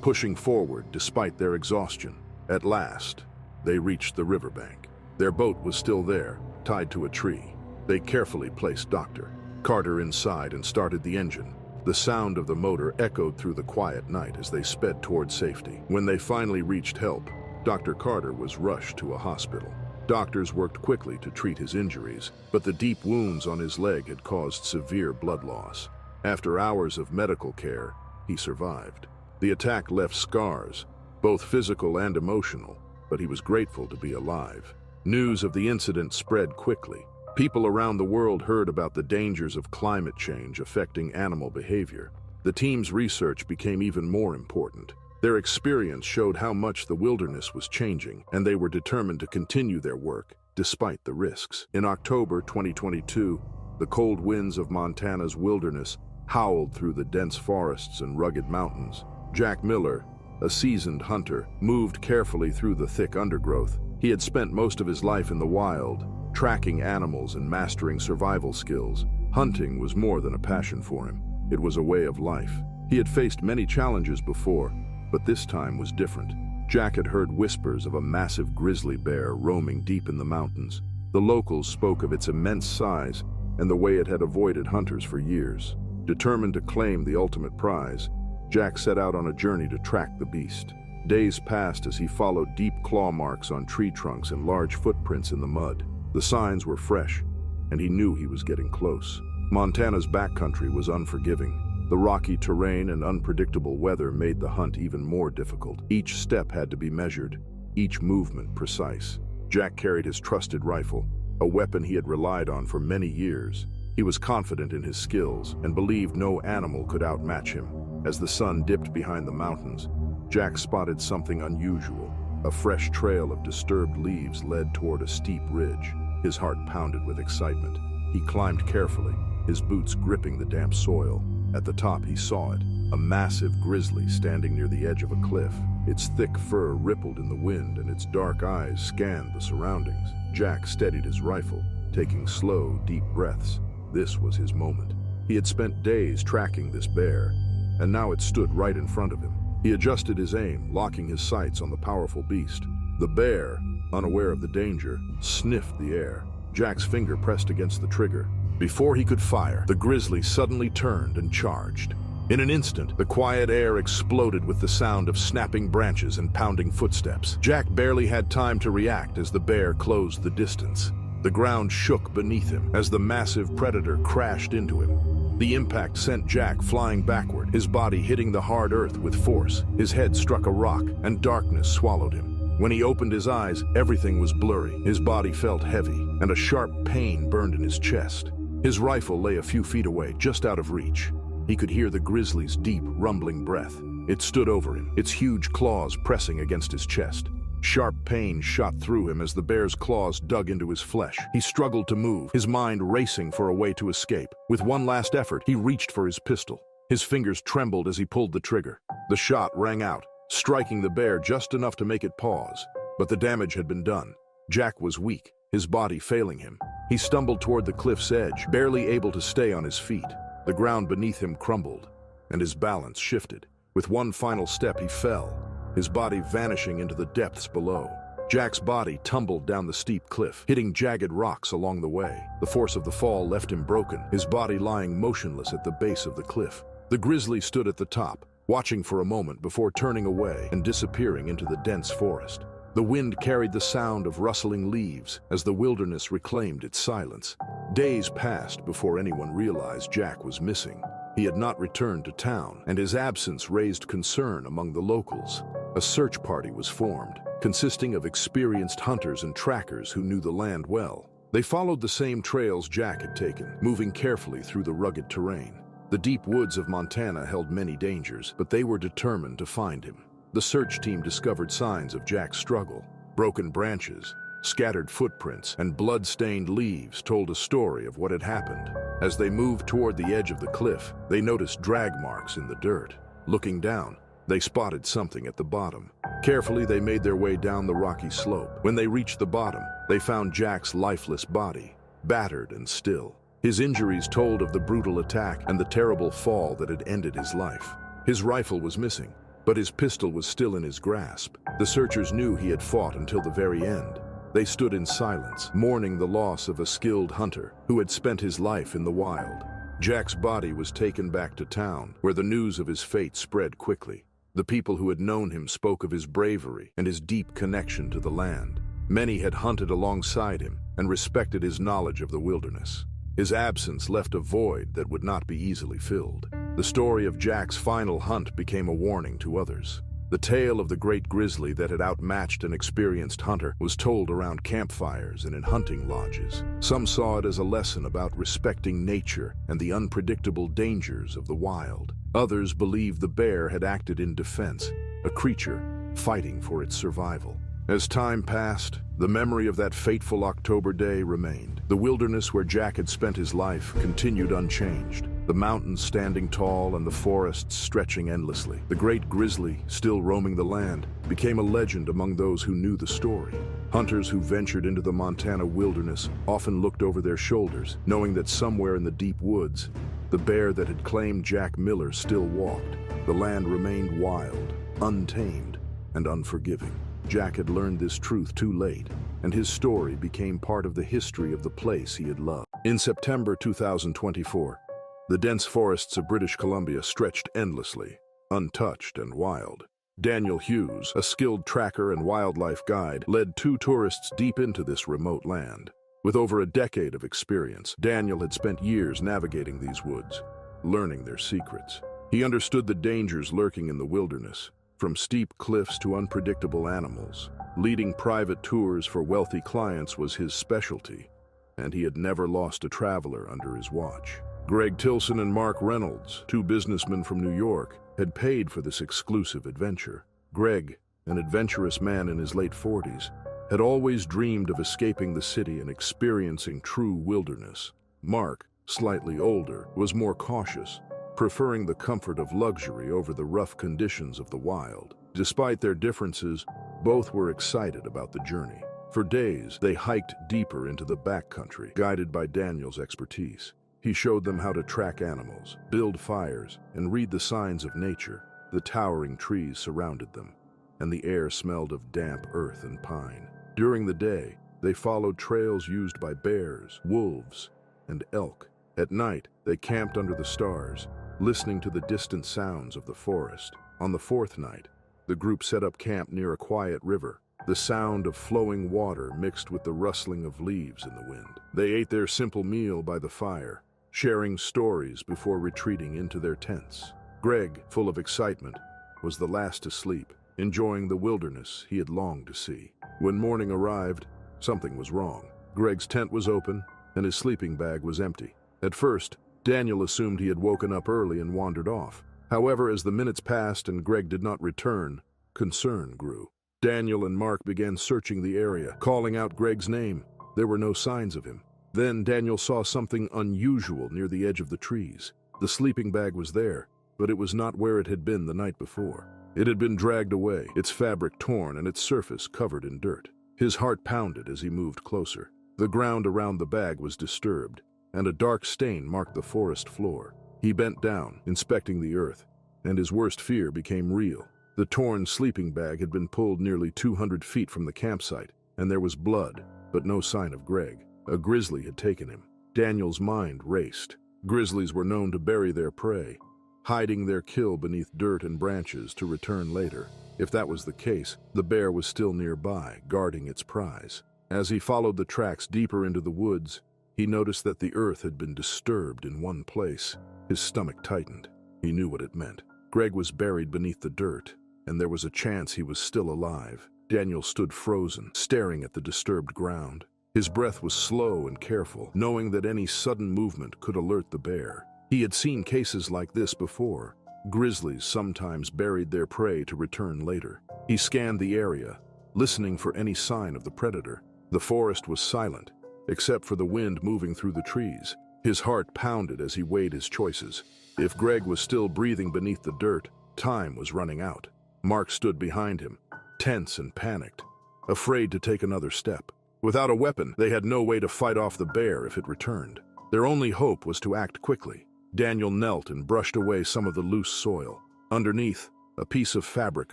A: pushing forward despite their exhaustion. At last, they reached the riverbank. Their boat was still there, tied to a tree. They carefully placed Dr. Carter inside and started the engine. The sound of the motor echoed through the quiet night as they sped toward safety. When they finally reached help, Dr. Carter was rushed to a hospital. Doctors worked quickly to treat his injuries, but the deep wounds on his leg had caused severe blood loss. After hours of medical care, he survived. The attack left scars, both physical and emotional, but he was grateful to be alive. News of the incident spread quickly. People around the world heard about the dangers of climate change affecting animal behavior. The team's research became even more important. Their experience showed how much the wilderness was changing, and they were determined to continue their work, despite the risks. In October 2022, the cold winds of Montana's wilderness howled through the dense forests and rugged mountains. Jack Miller, a seasoned hunter, moved carefully through the thick undergrowth. He had spent most of his life in the wild, tracking animals and mastering survival skills. Hunting was more than a passion for him. It was a way of life. He had faced many challenges before, but this time was different. Jack had heard whispers of a massive grizzly bear roaming deep in the mountains. The locals spoke of its immense size and the way it had avoided hunters for years. Determined to claim the ultimate prize, Jack set out on a journey to track the beast. Days passed as he followed deep claw marks on tree trunks and large footprints in the mud. The signs were fresh, and he knew he was getting close. Montana's backcountry was unforgiving. The rocky terrain and unpredictable weather made the hunt even more difficult. Each step had to be measured, each movement precise. Jack carried his trusted rifle, a weapon he had relied on for many years. He was confident in his skills and believed no animal could outmatch him. As the sun dipped behind the mountains, Jack spotted something unusual. A fresh trail of disturbed leaves led toward a steep ridge. His heart pounded with excitement. He climbed carefully, his boots gripping the damp soil. At the top, he saw it, a massive grizzly standing near the edge of a cliff. Its thick fur rippled in the wind, and its dark eyes scanned the surroundings. Jack steadied his rifle, taking slow, deep breaths. This was his moment. He had spent days tracking this bear, and now it stood right in front of him. He adjusted his aim, locking his sights on the powerful beast. The bear, unaware of the danger, sniffed the air. Jack's finger pressed against the trigger. Before he could fire, the grizzly suddenly turned and charged. In an instant, the quiet air exploded with the sound of snapping branches and pounding footsteps. Jack barely had time to react as the bear closed the distance. The ground shook beneath him as the massive predator crashed into him. The impact sent Jack flying backward, his body hitting the hard earth with force. His head struck a rock, and darkness swallowed him. When he opened his eyes, everything was blurry. His body felt heavy, and a sharp pain burned in his chest. His rifle lay a few feet away, just out of reach. He could hear the grizzly's deep, rumbling breath. It stood over him, its huge claws pressing against his chest. Sharp pain shot through him as the bear's claws dug into his flesh. He struggled to move, his mind racing for a way to escape. With one last effort, he reached for his pistol. His fingers trembled as he pulled the trigger. The shot rang out, striking the bear just enough to make it pause. But the damage had been done. Jack was weak, his body failing him. He stumbled toward the cliff's edge, barely able to stay on his feet. The ground beneath him crumbled, and his balance shifted. With one final step, he fell, his body vanishing into the depths below. Jack's body tumbled down the steep cliff, hitting jagged rocks along the way. The force of the fall left him broken, his body lying motionless at the base of the cliff. The grizzly stood at the top, watching for a moment before turning away and disappearing into the dense forest. The wind carried the sound of rustling leaves as the wilderness reclaimed its silence. Days passed before anyone realized Jack was missing. He had not returned to town, and his absence raised concern among the locals. A search party was formed, consisting of experienced hunters and trackers who knew the land well. They followed the same trails Jack had taken, moving carefully through the rugged terrain. The deep woods of Montana held many dangers, but they were determined to find him. The search team discovered signs of Jack's struggle. Broken branches, scattered footprints, and blood-stained leaves told a story of what had happened. As they moved toward the edge of the cliff, they noticed drag marks in the dirt. Looking down, they spotted something at the bottom. Carefully, they made their way down the rocky slope. When they reached the bottom, they found Jack's lifeless body, battered and still. His injuries told of the brutal attack and the terrible fall that had ended his life. His rifle was missing, but his pistol was still in his grasp. The searchers knew he had fought until the very end. They stood in silence, mourning the loss of a skilled hunter who had spent his life in the wild. Jack's body was taken back to town, where the news of his fate spread quickly. The people who had known him spoke of his bravery and his deep connection to the land. Many had hunted alongside him and respected his knowledge of the wilderness. His absence left a void that would not be easily filled. The story of Jack's final hunt became a warning to others. The tale of the great grizzly that had outmatched an experienced hunter was told around campfires and in hunting lodges. Some saw it as a lesson about respecting nature and the unpredictable dangers of the wild. Others believed the bear had acted in defense, a creature fighting for its survival. As time passed, the memory of that fateful October day remained. The wilderness where Jack had spent his life continued unchanged. The mountains standing tall and the forests stretching endlessly. The great grizzly, still roaming the land, became a legend among those who knew the story. Hunters who ventured into the Montana wilderness often looked over their shoulders, knowing that somewhere in the deep woods, the bear that had claimed Jack Miller still walked. The land remained wild, untamed, and unforgiving. Jack had learned this truth too late, and his story became part of the history of the place he had loved. In September 2024, the dense forests of British Columbia stretched endlessly, untouched and wild. Daniel Hughes, a skilled tracker and wildlife guide, led 2 tourists deep into this remote land. With over a decade of experience, Daniel had spent years navigating these woods, learning their secrets. He understood the dangers lurking in the wilderness, from steep cliffs to unpredictable animals. Leading private tours for wealthy clients was his specialty, and he had never lost a traveler under his watch. Greg Tilson and Mark Reynolds, 2 businessmen from New York, had paid for this exclusive adventure. Greg, an adventurous man in his late 40s, had always dreamed of escaping the city and experiencing true wilderness. Mark, slightly older, was more cautious, preferring the comfort of luxury over the rough conditions of the wild. Despite their differences, both were excited about the journey. For days, they hiked deeper into the backcountry, guided by Daniel's expertise. He showed them how to track animals, build fires, and read the signs of nature. The towering trees surrounded them, and the air smelled of damp earth and pine. During the day, they followed trails used by bears, wolves, and elk. At night, they camped under the stars, listening to the distant sounds of the forest. On the 4th night, the group set up camp near a quiet river. The sound of flowing water mixed with the rustling of leaves in the wind. They ate their simple meal by the fire, sharing stories before retreating into their tents. Greg, full of excitement, was the last to sleep, enjoying the wilderness he had longed to see. When morning arrived, something was wrong. Greg's tent was open, and his sleeping bag was empty. At first, Daniel assumed he had woken up early and wandered off. However, as the minutes passed and Greg did not return, concern grew. Daniel and Mark began searching the area, calling out Greg's name. There were no signs of him. Then Daniel saw something unusual near the edge of the trees. The sleeping bag was there, but it was not where it had been the night before. It had been dragged away, its fabric torn and its surface covered in dirt. His heart pounded as he moved closer. The ground around the bag was disturbed, and a dark stain marked the forest floor. He bent down, inspecting the earth, and his worst fear became real. The torn sleeping bag had been pulled nearly 200 feet from the campsite, and there was blood, but no sign of Greg. A grizzly had taken him. Daniel's mind raced. Grizzlies were known to bury their prey, hiding their kill beneath dirt and branches to return later. If that was the case, the bear was still nearby, guarding its prize. As he followed the tracks deeper into the woods, he noticed that the earth had been disturbed in one place. His stomach tightened. He knew what it meant. Greg was buried beneath the dirt, and there was a chance he was still alive. Daniel stood frozen, staring at the disturbed ground. His breath was slow and careful, knowing that any sudden movement could alert the bear. He had seen cases like this before. Grizzlies sometimes buried their prey to return later. He scanned the area, listening for any sign of the predator. The forest was silent, except for the wind moving through the trees. His heart pounded as he weighed his choices. If Greg was still breathing beneath the dirt, time was running out. Mark stood behind him, tense and panicked, afraid to take another step. Without a weapon, they had no way to fight off the bear if it returned. Their only hope was to act quickly. Daniel knelt and brushed away some of the loose soil. Underneath, a piece of fabric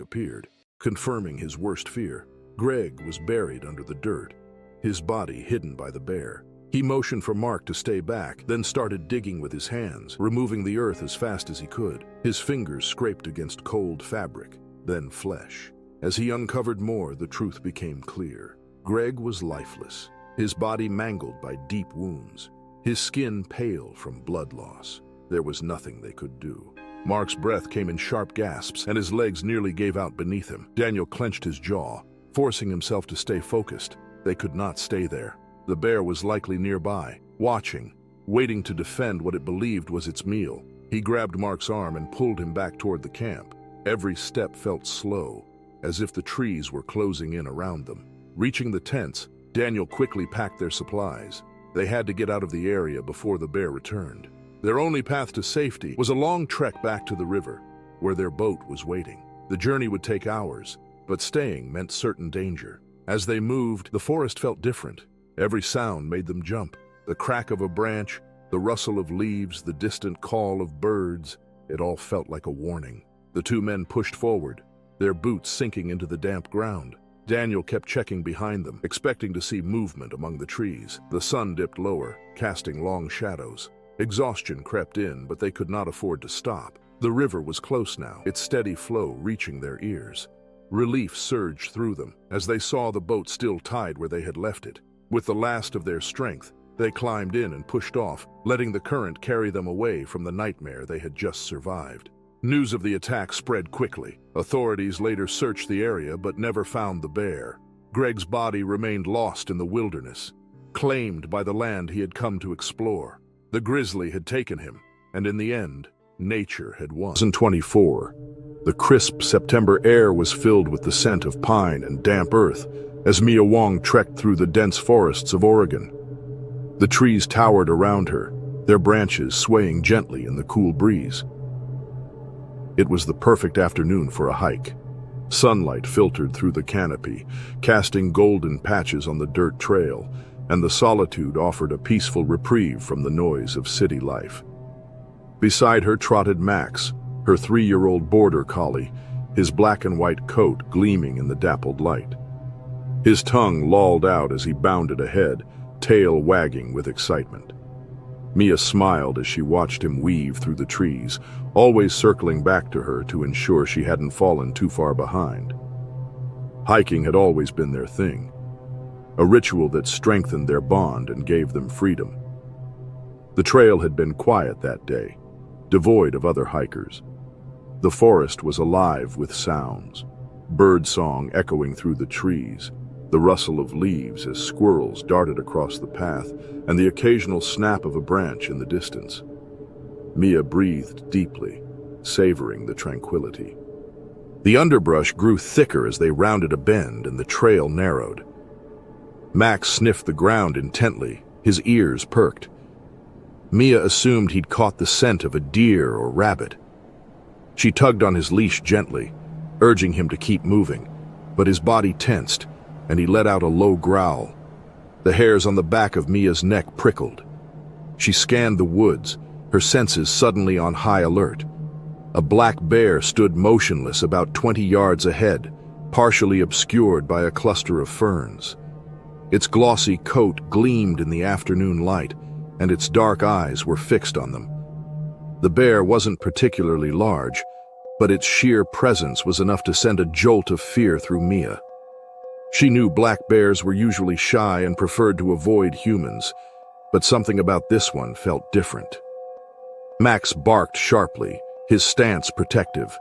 A: appeared, confirming his worst fear. Greg was buried under the dirt, his body hidden by the bear. He motioned for Mark to stay back, then started digging with his hands, removing the earth as fast as he could. His fingers scraped against cold fabric, then flesh. As he uncovered more, the truth became clear. Greg was lifeless, his body mangled by deep wounds, his skin pale from blood loss. There was nothing they could do. Mark's breath came in sharp gasps, and his legs nearly gave out beneath him. Daniel clenched his jaw, forcing himself to stay focused. They could not stay there. The bear was likely nearby, watching, waiting to defend what it believed was its meal. He grabbed Mark's arm and pulled him back toward the camp. Every step felt slow, as if the trees were closing in around them. Reaching the tents, Daniel quickly packed their supplies. They had to get out of the area before the bear returned. Their only path to safety was a long trek back to the river, where their boat was waiting. The journey would take hours, but staying meant certain danger. As they moved, the forest felt different. Every sound made them jump. The crack of a branch, the rustle of leaves, the distant call of birds, it all felt like a warning. The two men pushed forward, their boots sinking into the damp ground. Daniel kept checking behind them, expecting to see movement among the trees. The sun dipped lower, casting long shadows. Exhaustion crept in, but they could not afford to stop. The river was close now, its steady flow reaching their ears. Relief surged through them as they saw the boat still tied where they had left it. With the last of their strength, they climbed in and pushed off, letting the current carry them away from the nightmare they had just survived. News of the attack spread quickly. Authorities later searched the area but never found the bear. Greg's body remained lost in the wilderness, claimed by the land he had come to explore. The Grizzly had taken him, and in the end, nature had won. 2024. The crisp September air was filled with the scent of pine and damp earth as Mia Wong trekked through the dense forests of Oregon. The trees towered around her, their branches swaying gently in the cool breeze. It was the perfect afternoon for a hike. Sunlight filtered through the canopy, casting golden patches on the dirt trail, and the solitude offered a peaceful reprieve from the noise of city life. Beside her trotted Max, her 3-year-old border collie, his black and white coat gleaming in the dappled light. His tongue lolled out as he bounded ahead, tail wagging with excitement. Mia smiled as she watched him weave through the trees, always circling back to her to ensure she hadn't fallen too far behind. Hiking had always been their thing, a ritual that strengthened their bond and gave them freedom. The trail had been quiet that day, devoid of other hikers. The forest was alive with sounds, birdsong echoing through the trees, the rustle of leaves as squirrels darted across the path, and the occasional snap of a branch in the distance. Mia breathed deeply, savoring the tranquility. The underbrush grew thicker as they rounded a bend and the trail narrowed. Max sniffed the ground intently, his ears perked. Mia assumed he'd caught the scent of a deer or rabbit. She tugged on his leash gently, urging him to keep moving, but his body tensed, and he let out a low growl. The hairs on the back of Mia's neck prickled. She scanned the woods, her senses suddenly on high alert. A black bear stood motionless about 20 yards ahead, partially obscured by a cluster of ferns. Its glossy coat gleamed in the afternoon light, and its dark eyes were fixed on them. The bear wasn't particularly large, but its sheer presence was enough to send a jolt of fear through Mia. She knew black bears were usually shy and preferred to avoid humans, but something about this one felt different. Max barked sharply, his stance protective.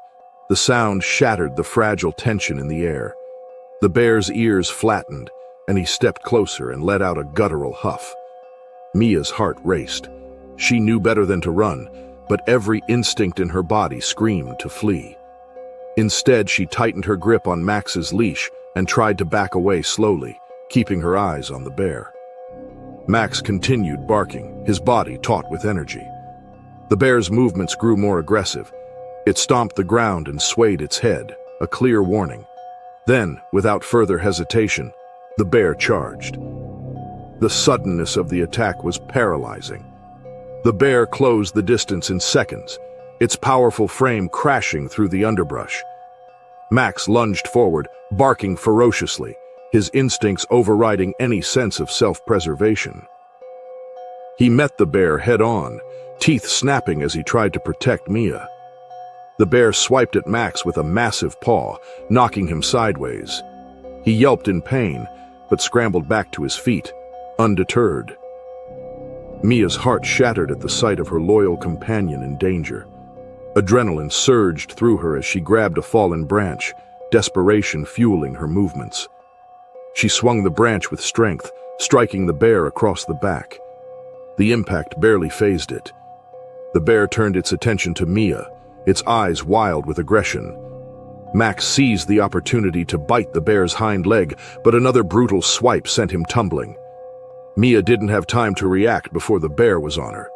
A: The sound shattered the fragile tension in the air. The bear's ears flattened, and he stepped closer and let out a guttural huff. Mia's heart raced. She knew better than to run, but every instinct in her body screamed to flee. Instead, she tightened her grip on Max's leash and tried to back away slowly, keeping her eyes on the bear. Max continued barking, his body taut with energy. The bear's movements grew more aggressive. It stomped the ground and swayed its head, a clear warning. Then, without further hesitation, the bear charged. The suddenness of the attack was paralyzing. The bear closed the distance in seconds, its powerful frame crashing through the underbrush. Max lunged forward, barking ferociously, his instincts overriding any sense of self-preservation. He met the bear head-on, teeth snapping as he tried to protect Mia. The bear swiped at Max with a massive paw, knocking him sideways. He yelped in pain, but scrambled back to his feet, undeterred. Mia's heart shattered at the sight of her loyal companion in danger. Adrenaline surged through her as she grabbed a fallen branch, desperation fueling her movements. She swung the branch with strength, striking the bear across the back. The impact barely fazed it. The bear turned its attention to Mia, its eyes wild with aggression. Max seized the opportunity to bite the bear's hind leg, but another brutal swipe sent him tumbling. Mia didn't have time to react before the bear was on her.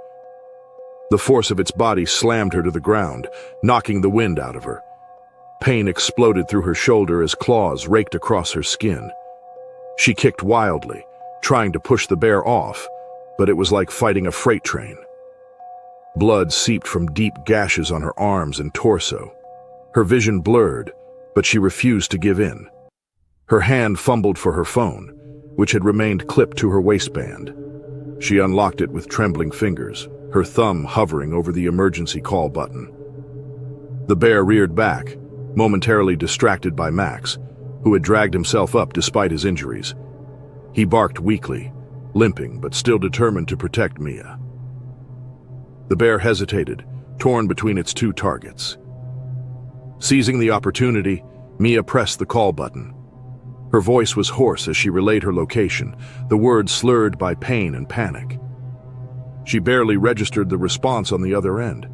A: The force of its body slammed her to the ground, knocking the wind out of her. Pain exploded through her shoulder as claws raked across her skin. She kicked wildly, trying to push the bear off, but it was like fighting a freight train. Blood seeped from deep gashes on her arms and torso. Her vision blurred, but she refused to give in. Her hand fumbled for her phone, which had remained clipped to her waistband. She unlocked it with trembling fingers, her thumb hovering over the emergency call button. The bear reared back, momentarily distracted by Max, who had dragged himself up despite his injuries. He barked weakly, limping but still determined to protect Mia. The bear hesitated, torn between its two targets. Seizing the opportunity, Mia pressed the call button. Her voice was hoarse as she relayed her location, the words slurred by pain and panic. She barely registered the response on the other end.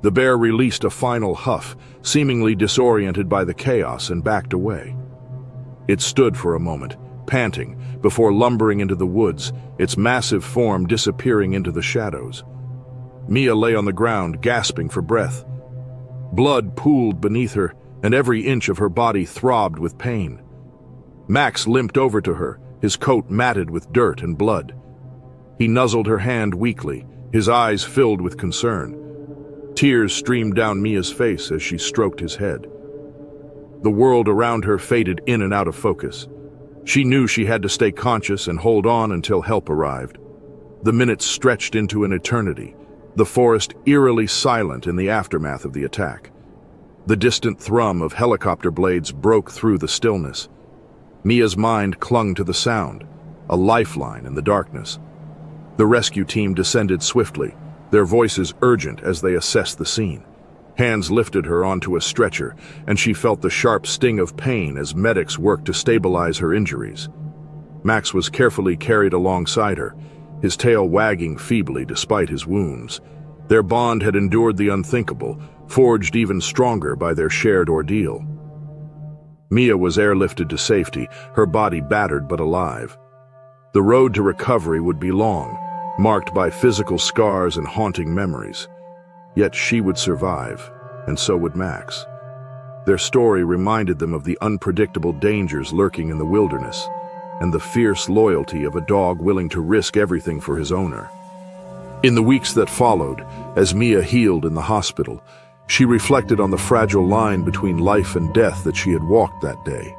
A: The bear released a final huff, seemingly disoriented by the chaos, and backed away. It stood for a moment, panting, before lumbering into the woods, its massive form disappearing into the shadows. Mia lay on the ground, gasping for breath. Blood pooled beneath her, and every inch of her body throbbed with pain. Max limped over to her, his coat matted with dirt and blood. He nuzzled her hand weakly, his eyes filled with concern. Tears streamed down Mia's face as she stroked his head. The world around her faded in and out of focus. She knew she had to stay conscious and hold on until help arrived. The minutes stretched into an eternity, the forest eerily silent in the aftermath of the attack. The distant thrum of helicopter blades broke through the stillness. Mia's mind clung to the sound, a lifeline in the darkness. The rescue team descended swiftly, their voices urgent as they assessed the scene. Hands lifted her onto a stretcher, and she felt the sharp sting of pain as medics worked to stabilize her injuries. Max was carefully carried alongside her, his tail wagging feebly despite his wounds. Their bond had endured the unthinkable, forged even stronger by their shared ordeal. Mia was airlifted to safety, her body battered but alive. The road to recovery would be long, marked by physical scars and haunting memories. Yet she would survive, and so would Max. Their story reminded them of the unpredictable dangers lurking in the wilderness, and the fierce loyalty of a dog willing to risk everything for his owner. In the weeks that followed, as Mia healed in the hospital, she reflected on the fragile line between life and death that she had walked that day.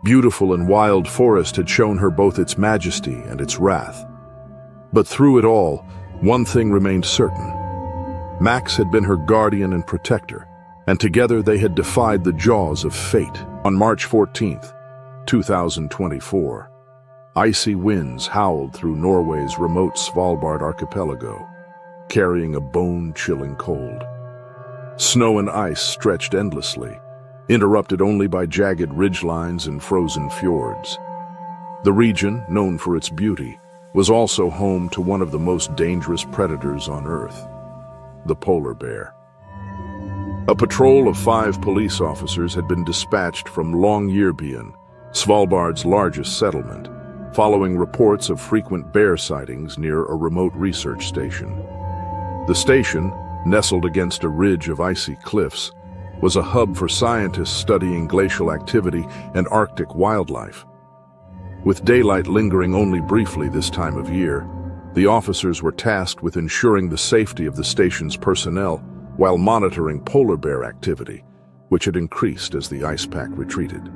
A: Beautiful and wild forest had shown her both its majesty and its wrath. But through it all, one thing remained certain. Max had been her guardian and protector, and together they had defied the jaws of fate. On March 14th, 2024, icy winds howled through Norway's remote Svalbard archipelago, carrying a bone-chilling cold. Snow and ice stretched endlessly, interrupted only by jagged ridgelines and frozen fjords. The region, known for its beauty, was also home to one of the most dangerous predators on Earth, the polar bear. A patrol of 5 police officers had been dispatched from Longyearbyen, Svalbard's largest settlement, following reports of frequent bear sightings near a remote research station. The station, nestled against a ridge of icy cliffs, was a hub for scientists studying glacial activity and Arctic wildlife. With daylight lingering only briefly this time of year, the officers were tasked with ensuring the safety of the station's personnel while monitoring polar bear activity, which had increased as the ice pack retreated.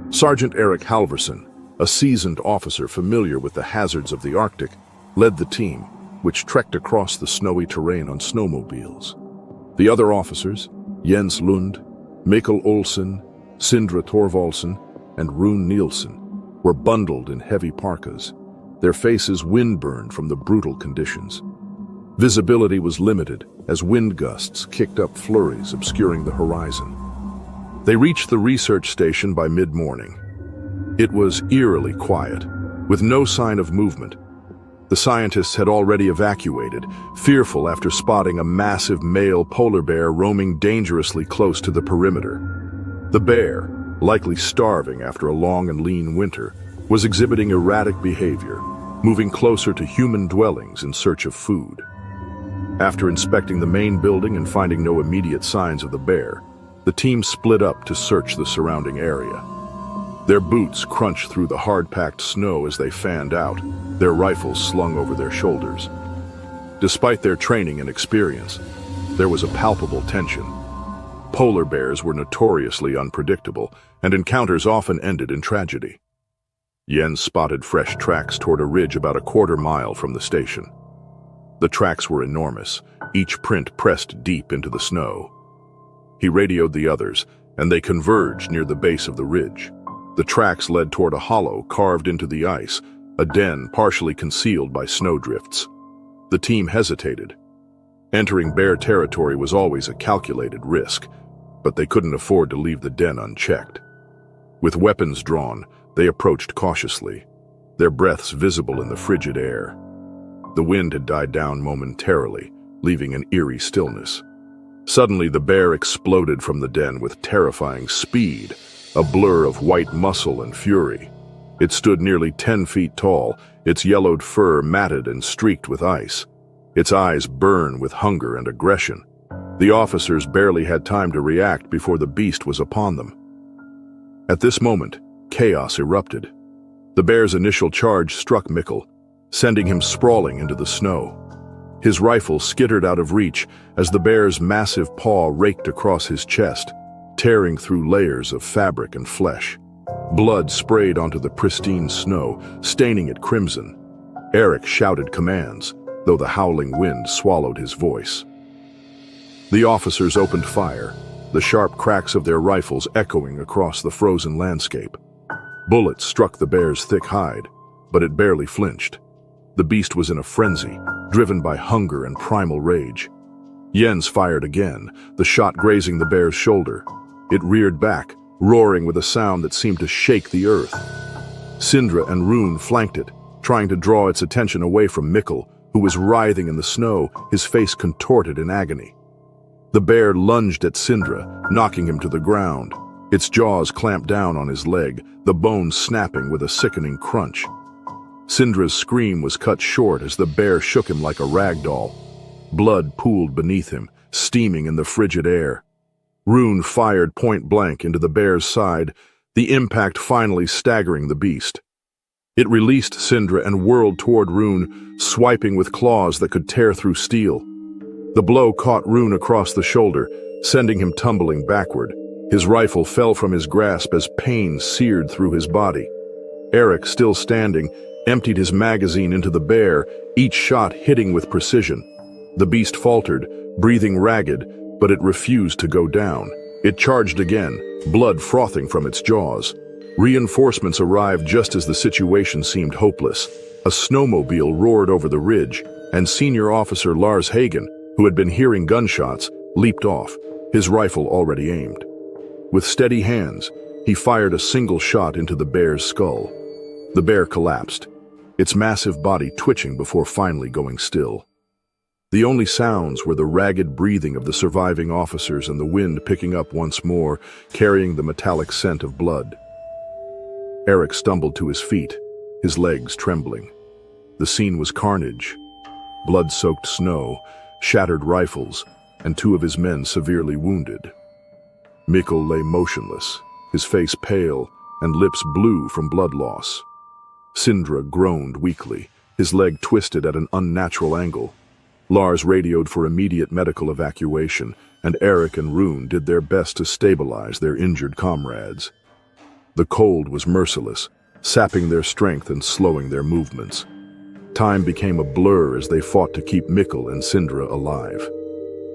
A: Sergeant Eric Halverson, a seasoned officer familiar with the hazards of the Arctic, led the team, which trekked across the snowy terrain on snowmobiles. The other officers, Jens Lund, Mikkel Olsen, Sindre Thorvaldsen, and Rune Nielsen, were bundled in heavy parkas, their faces windburned from the brutal conditions. Visibility was limited as wind gusts kicked up flurries obscuring the horizon. They reached the research station by mid-morning. It was eerily quiet, with no sign of movement. The scientists had already evacuated, fearful after spotting a massive male polar bear roaming dangerously close to the perimeter. The bear, likely starving after a long and lean winter, was exhibiting erratic behavior, moving closer to human dwellings in search of food. After inspecting the main building and finding no immediate signs of the bear, the team split up to search the surrounding area. Their boots crunched through the hard-packed snow as they fanned out, their rifles slung over their shoulders. Despite their training and experience, there was a palpable tension. Polar bears were notoriously unpredictable, and encounters often ended in tragedy. Jens spotted fresh tracks toward a ridge about a quarter-mile from the station. The tracks were enormous, each print pressed deep into the snow. He radioed the others, and they converged near the base of the ridge. The tracks led toward a hollow carved into the ice, a den partially concealed by snowdrifts. The team hesitated. Entering bear territory was always a calculated risk, but they couldn't afford to leave the den unchecked. With weapons drawn, they approached cautiously, their breaths visible in the frigid air. The wind had died down momentarily, leaving an eerie stillness. Suddenly, the bear exploded from the den with terrifying speed, a blur of white muscle and fury. It stood nearly 10 feet tall, its yellowed fur matted and streaked with ice. Its eyes burned with hunger and aggression. The officers barely had time to react before the beast was upon them. At this moment, chaos erupted. The bear's initial charge struck Mikkel, sending him sprawling into the snow. His rifle skittered out of reach as the bear's massive paw raked across his chest, tearing through layers of fabric and flesh. Blood sprayed onto the pristine snow, staining it crimson. Eric shouted commands, though the howling wind swallowed his voice. The officers opened fire, the sharp cracks of their rifles echoing across the frozen landscape. Bullets struck the bear's thick hide, but it barely flinched. The beast was in a frenzy, driven by hunger and primal rage. Jens fired again, the shot grazing the bear's shoulder. It reared back, roaring with a sound that seemed to shake the earth. Sindre and Rune flanked it, trying to draw its attention away from Mikkel, who was writhing in the snow, his face contorted in agony. The bear lunged at Sindre, knocking him to the ground. Its jaws clamped down on his leg, the bones snapping with a sickening crunch. Sindre's scream was cut short as the bear shook him like a rag doll. Blood pooled beneath him, steaming in the frigid air. Rune fired point-blank into the bear's side, the impact finally staggering the beast. It released Sindre and whirled toward Rune, swiping with claws that could tear through steel. The blow caught Rune across the shoulder, sending him tumbling backward. His rifle fell from his grasp as pain seared through his body. Eric, still standing, emptied his magazine into the bear, each shot hitting with precision. The beast faltered, breathing ragged, but it refused to go down. It charged again, blood frothing from its jaws. Reinforcements arrived just as the situation seemed hopeless. A snowmobile roared over the ridge, and Senior Officer Lars Hagen, who had been hearing gunshots, leaped off, his rifle already aimed. With steady hands, he fired a single shot into the bear's skull. The bear collapsed, its massive body twitching before finally going still. The only sounds were the ragged breathing of the surviving officers and the wind picking up once more, carrying the metallic scent of blood. Eric stumbled to his feet, his legs trembling. The scene was carnage. Blood-soaked snow, shattered rifles, and 2 of his men severely wounded. Mikkel lay motionless, his face pale and lips blue from blood loss. Sindre groaned weakly, his leg twisted at an unnatural angle. Lars radioed for immediate medical evacuation, and Eric and Rune did their best to stabilize their injured comrades. The cold was merciless, sapping their strength and slowing their movements. Time became a blur as they fought to keep Mikkel and Sindre alive.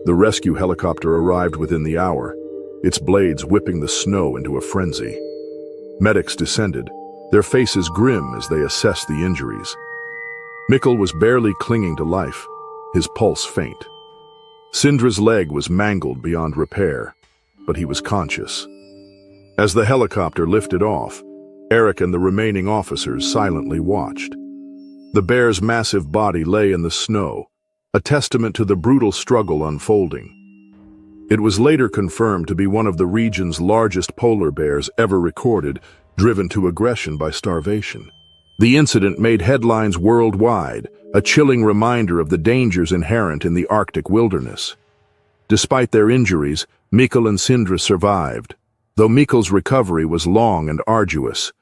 A: The rescue helicopter arrived within the hour, its blades whipping the snow into a frenzy. Medics descended, their faces grim as they assessed the injuries. Mikkel was barely clinging to life, his pulse faint. Sindre's leg was mangled beyond repair, but he was conscious. As the helicopter lifted off, Eric and the remaining officers silently watched. The bear's massive body lay in the snow, a testament to the brutal struggle unfolding. It was later confirmed to be one of the region's largest polar bears ever recorded, driven to aggression by starvation. The incident made headlines worldwide, a chilling reminder of the dangers inherent in the Arctic wilderness. Despite their injuries, Mikkel and Sindre survived, though Mikkel's recovery was long and arduous.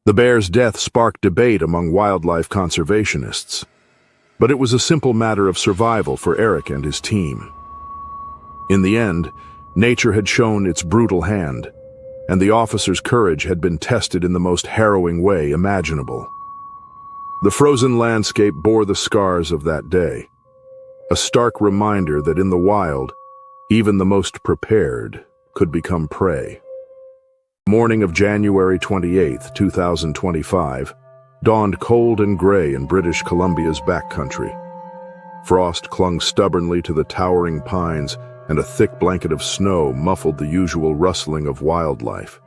A: The bear's death sparked debate among wildlife conservationists, but it was a simple matter of survival for Eric and his team. In the end, nature had shown its brutal hand, and the officers' courage had been tested in the most harrowing way imaginable. The frozen landscape bore the scars of that day, a stark reminder that in the wild, even the most prepared could become prey. Morning of January 28, 2025, dawned cold and gray in British Columbia's backcountry. Frost clung stubbornly to the towering pines, and a thick blanket of snow muffled the usual rustling of wildlife.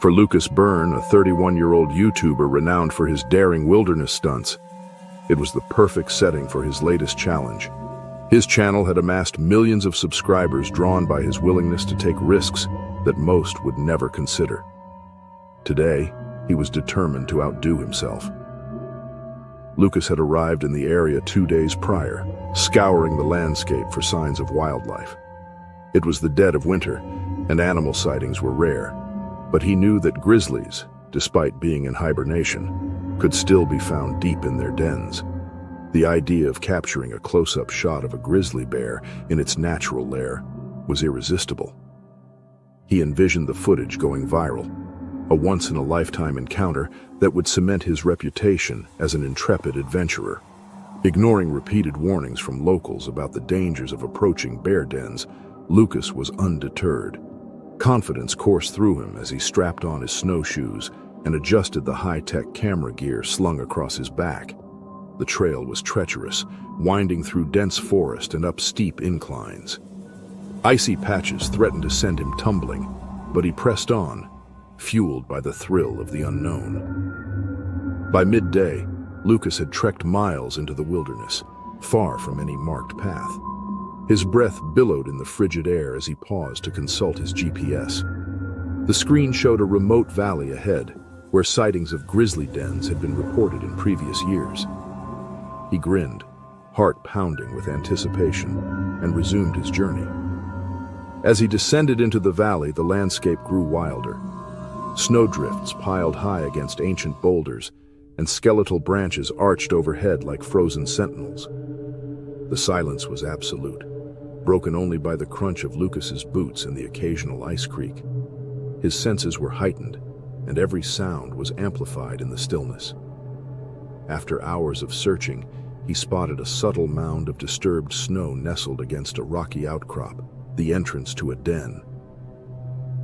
A: For Lucas Byrne, a 31-year-old YouTuber renowned for his daring wilderness stunts, it was the perfect setting for his latest challenge. His channel had amassed millions of subscribers drawn by his willingness to take risks that most would never consider. Today, he was determined to outdo himself. Lucas had arrived in the area 2 days prior, scouring the landscape for signs of wildlife. It was the dead of winter, and animal sightings were rare, but he knew that grizzlies, despite being in hibernation, could still be found deep in their dens. The idea of capturing a close-up shot of a grizzly bear in its natural lair was irresistible. He envisioned the footage going viral, a once-in-a-lifetime encounter that would cement his reputation as an intrepid adventurer. Ignoring repeated warnings from locals about the dangers of approaching bear dens, Lucas was undeterred. Confidence coursed through him as he strapped on his snowshoes and adjusted the high-tech camera gear slung across his back. The trail was treacherous, winding through dense forest and up steep inclines. Icy patches threatened to send him tumbling, but he pressed on, fueled by the thrill of the unknown. By midday, Lucas had trekked miles into the wilderness, far from any marked path. His breath billowed in the frigid air as he paused to consult his GPS. The screen showed a remote valley ahead, where sightings of grizzly dens had been reported in previous years. He grinned, heart pounding with anticipation, and resumed his journey. As he descended into the valley, the landscape grew wilder. Snowdrifts piled high against ancient boulders, and skeletal branches arched overhead like frozen sentinels. The silence was absolute, broken only by the crunch of Lucas's boots and the occasional ice creak. His senses were heightened, and every sound was amplified in the stillness. After hours of searching, he spotted a subtle mound of disturbed snow nestled against a rocky outcrop, the entrance to a den.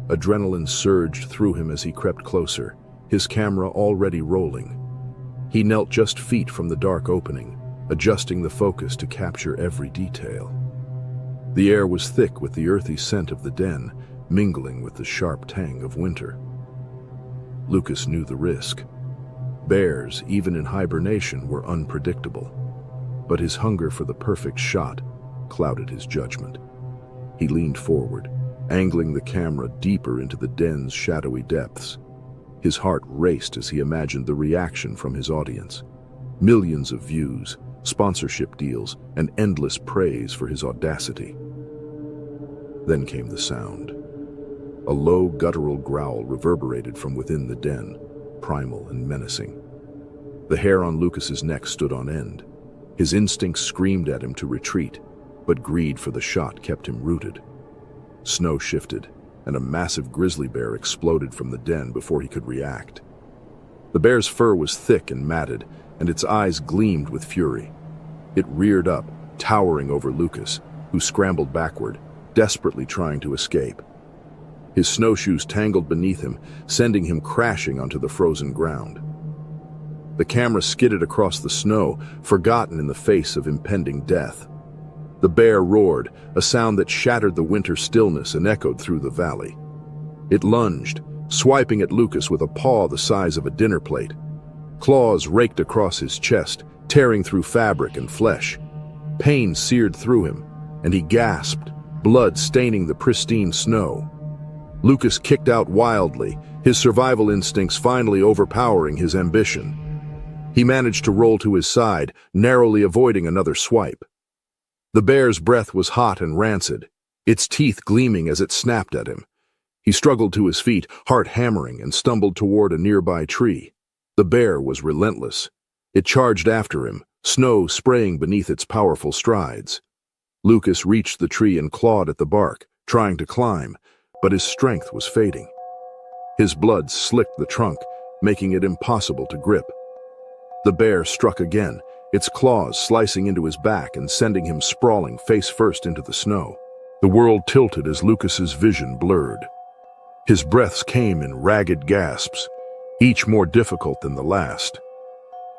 A: Adrenaline surged through him as he crept closer, his camera already rolling. He knelt just feet from the dark opening, adjusting the focus to capture every detail. The air was thick with the earthy scent of the den, mingling with the sharp tang of winter. Lucas knew the risk. Bears, even in hibernation, were unpredictable, but his hunger for the perfect shot clouded his judgment. He leaned forward, angling the camera deeper into the den's shadowy depths. His heart raced as he imagined the reaction from his audience. Millions of views, sponsorship deals, and endless praise for his audacity. Then came the sound. A low, guttural growl reverberated from within the den, primal and menacing. The hair on Lucas's neck stood on end. His instincts screamed at him to retreat, but greed for the shot kept him rooted. Snow shifted, and a massive grizzly bear exploded from the den before he could react. The bear's fur was thick and matted, and its eyes gleamed with fury. It reared up, towering over Lucas, who scrambled backward, desperately trying to escape. His snowshoes tangled beneath him, sending him crashing onto the frozen ground. The camera skidded across the snow, forgotten in the face of impending death. The bear roared, a sound that shattered the winter stillness and echoed through the valley. It lunged, swiping at Lucas with a paw the size of a dinner plate. Claws raked across his chest, tearing through fabric and flesh. Pain seared through him, and he gasped, blood staining the pristine snow. Lucas kicked out wildly, his survival instincts finally overpowering his ambition. He managed to roll to his side, narrowly avoiding another swipe. The bear's breath was hot and rancid, its teeth gleaming as it snapped at him. He struggled to his feet, heart hammering, and stumbled toward a nearby tree. The bear was relentless. It charged after him, snow spraying beneath its powerful strides. Lucas reached the tree and clawed at the bark, trying to climb, but his strength was fading. His blood slicked the trunk, making it impossible to grip. The bear struck again, its claws slicing into his back and sending him sprawling face first into the snow. The world tilted as Lucas's vision blurred. His breaths came in ragged gasps, each more difficult than the last.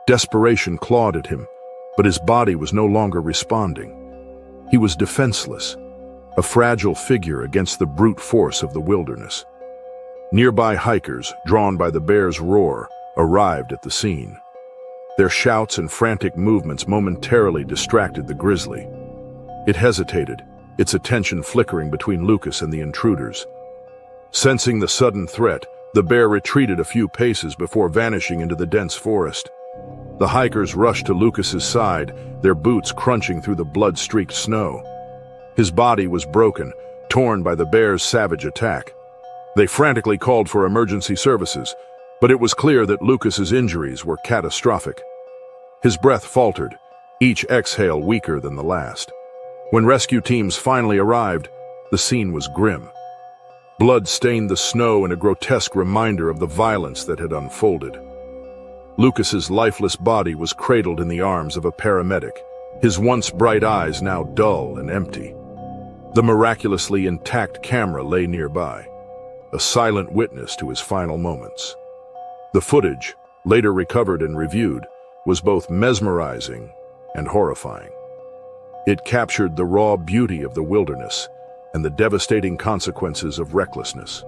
A: Desperation clawed at him, but his body was no longer responding. He was defenseless, a fragile figure against the brute force of the wilderness. Nearby hikers, drawn by the bear's roar, arrived at the scene. Their shouts and frantic movements momentarily distracted the grizzly. It hesitated, its attention flickering between Lucas and the intruders. Sensing the sudden threat, the bear retreated a few paces before vanishing into the dense forest. The hikers rushed to Lucas's side, their boots crunching through the blood-streaked snow. His body was broken, torn by the bear's savage attack. They frantically called for emergency services, but it was clear that Lucas's injuries were catastrophic. His breath faltered, each exhale weaker than the last. When rescue teams finally arrived, the scene was grim. Blood stained the snow in a grotesque reminder of the violence that had unfolded. Lucas's lifeless body was cradled in the arms of a paramedic, his once bright eyes now dull and empty. The miraculously intact camera lay nearby, a silent witness to his final moments. The footage, later recovered and reviewed, was both mesmerizing and horrifying. It captured the raw beauty of the wilderness and the devastating consequences of recklessness.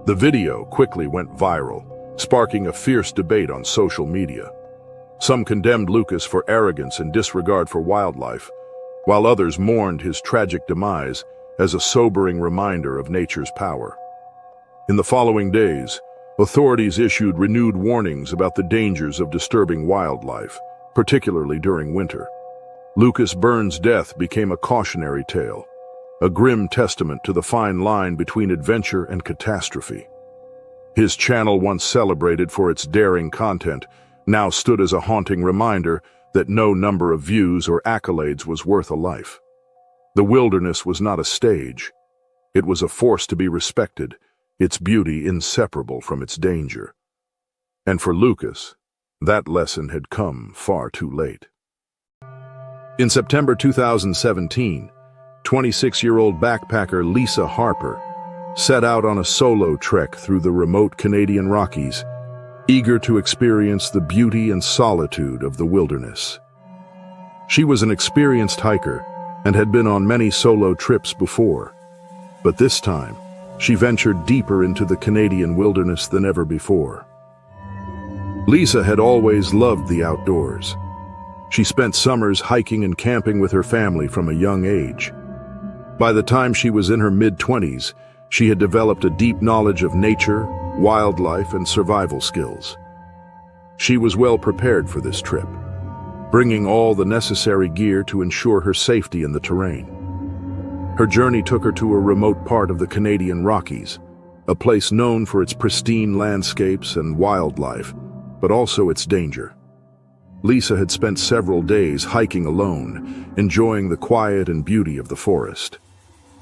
A: The video quickly went viral, sparking a fierce debate on social media. Some condemned Lucas for arrogance and disregard for wildlife, while others mourned his tragic demise as a sobering reminder of nature's power. In the following days, authorities issued renewed warnings about the dangers of disturbing wildlife, particularly during winter. Lucas Burns' death became a cautionary tale, a grim testament to the fine line between adventure and catastrophe. His channel, once celebrated for its daring content, now stood as a haunting reminder that no number of views or accolades was worth a life. The wilderness was not a stage. It was a force to be respected, its beauty inseparable from its danger. And for Lucas, that lesson had come far too late. In September 2017, 26-year-old backpacker Lisa Harper set out on a solo trek through the remote Canadian Rockies, eager to experience the beauty and solitude of the wilderness. She was an experienced hiker and had been on many solo trips before, but this time she ventured deeper into the Canadian wilderness than ever before. Lisa had always loved the outdoors. She spent summers hiking and camping with her family from a young age. By the time she was in her mid-20s, she had developed a deep knowledge of nature, wildlife, and survival skills. She was well prepared for this trip, bringing all the necessary gear to ensure her safety in the terrain. Her journey took her to a remote part of the Canadian Rockies, a place known for its pristine landscapes and wildlife, but also its danger. Lisa had spent several days hiking alone, enjoying the quiet and beauty of the forest.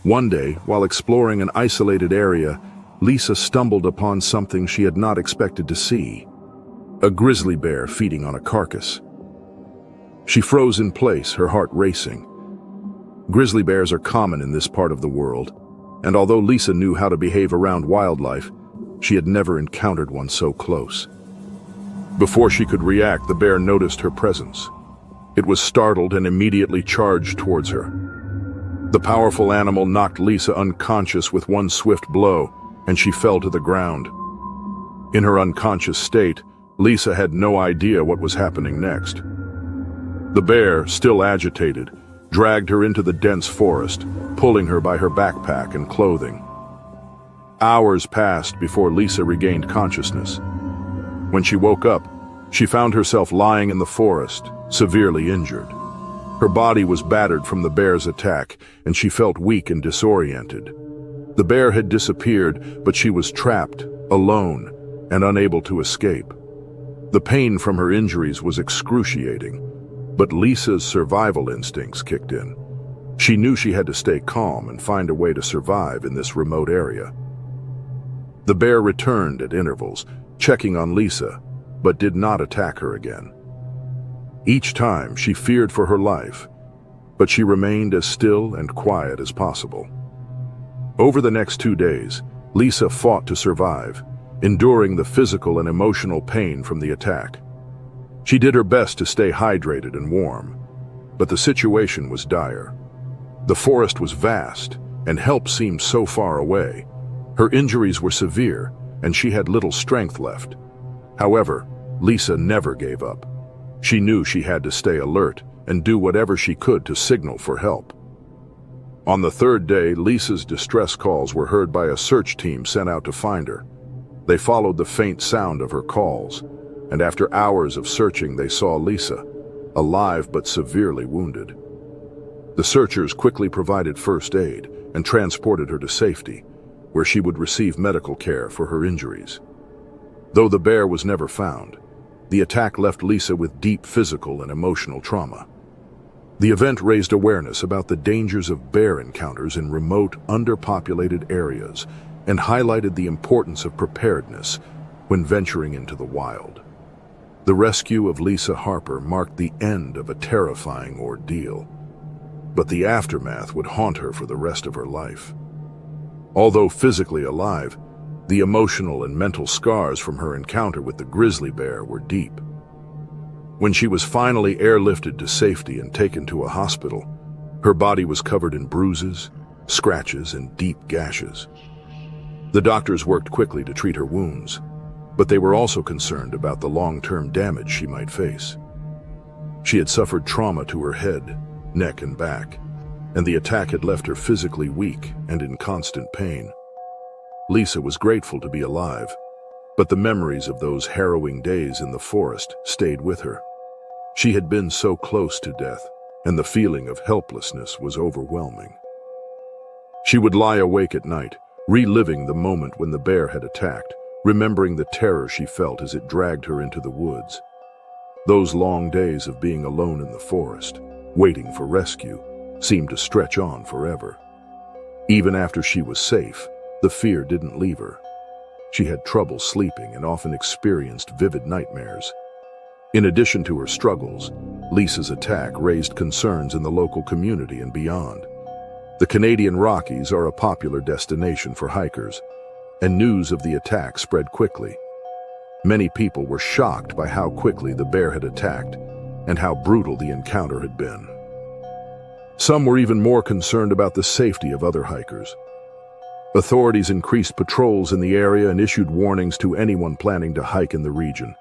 A: One day, while exploring an isolated area, Lisa stumbled upon something she had not expected to see: a grizzly bear feeding on a carcass. She froze in place, her heart racing. Grizzly bears are common in this part of the world, and although Lisa knew how to behave around wildlife, she had never encountered one so close. Before she could react, the bear noticed her presence. It was startled and immediately charged towards her. The powerful animal knocked Lisa unconscious with one swift blow, and she fell to the ground. In her unconscious state, Lisa had no idea what was happening next. The bear, still agitated, dragged her into the dense forest, pulling her by her backpack and clothing. Hours passed before Lisa regained consciousness. When she woke up, she found herself lying in the forest, severely injured. Her body was battered from the bear's attack, and she felt weak and disoriented. The bear had disappeared, but she was trapped, alone, and unable to escape. The pain from her injuries was excruciating, but Lisa's survival instincts kicked in. She knew she had to stay calm and find a way to survive in this remote area. The bear returned at intervals, checking on Lisa, but did not attack her again. Each time she feared for her life, but she remained as still and quiet as possible. Over the next 2 days, Lisa fought to survive, enduring the physical and emotional pain from the attack. She did her best to stay hydrated and warm, but the situation was dire. The forest was vast, and help seemed so far away. Her injuries were severe, and she had little strength left. However, Lisa never gave up. She knew she had to stay alert and do whatever she could to signal for help. On the 3rd day, Lisa's distress calls were heard by a search team sent out to find her. They followed the faint sound of her calls, and after hours of searching, they saw Lisa, alive but severely wounded. The searchers quickly provided first aid and transported her to safety, where she would receive medical care for her injuries. Though the bear was never found, the attack left Lisa with deep physical and emotional trauma. The event raised awareness about the dangers of bear encounters in remote, underpopulated areas and highlighted the importance of preparedness when venturing into the wild. The rescue of Lisa Harper marked the end of a terrifying ordeal, but the aftermath would haunt her for the rest of her life. Although physically alive, the emotional and mental scars from her encounter with the grizzly bear were deep. When she was finally airlifted to safety and taken to a hospital, her body was covered in bruises, scratches, and deep gashes. The doctors worked quickly to treat her wounds, but they were also concerned about the long-term damage she might face. She had suffered trauma to her head, neck, and back, and the attack had left her physically weak and in constant pain. Lisa was grateful to be alive, but the memories of those harrowing days in the forest stayed with her. She had been so close to death, and the feeling of helplessness was overwhelming. She would lie awake at night, reliving the moment when the bear had attacked, remembering the terror she felt as it dragged her into the woods. Those long days of being alone in the forest, waiting for rescue, seemed to stretch on forever. Even after she was safe, the fear didn't leave her. She had trouble sleeping and often experienced vivid nightmares. In addition to her struggles, Lisa's attack raised concerns in the local community and beyond. The Canadian Rockies are a popular destination for hikers, and news of the attack spread quickly. Many people were shocked by how quickly the bear had attacked and how brutal the encounter had been. Some were even more concerned about the safety of other hikers. Authorities increased patrols in the area and issued warnings to anyone planning to hike in the region,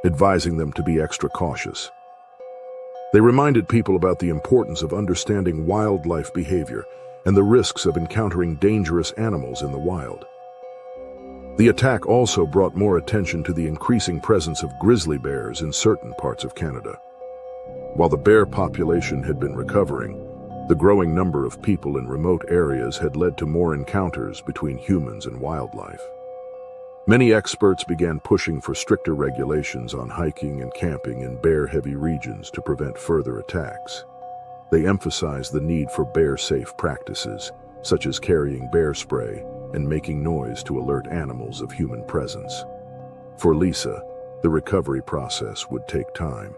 A: advising them to be extra cautious. They reminded people about the importance of understanding wildlife behavior and the risks of encountering dangerous animals in the wild. The attack also brought more attention to the increasing presence of grizzly bears in certain parts of Canada. While the bear population had been recovering, the growing number of people in remote areas had led to more encounters between humans and wildlife. Many experts began pushing for stricter regulations on hiking and camping in bear-heavy regions to prevent further attacks. They emphasized the need for bear-safe practices, such as carrying bear spray and making noise to alert animals of human presence. For Lisa, the recovery process would take time.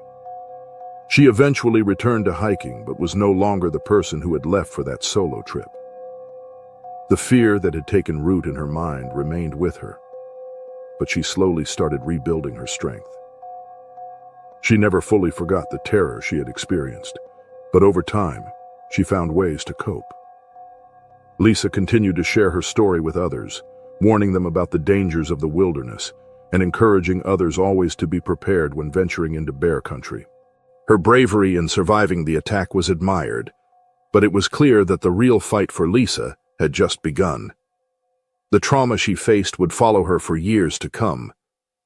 A: She eventually returned to hiking, but was no longer the person who had left for that solo trip. The fear that had taken root in her mind remained with her, but she slowly started rebuilding her strength. She never fully forgot the terror she had experienced, but over time, she found ways to cope. Lisa continued to share her story with others, warning them about the dangers of the wilderness and encouraging others always to be prepared when venturing into bear country. Her bravery in surviving the attack was admired, but it was clear that the real fight for Lisa had just begun. The trauma she faced would follow her for years to come,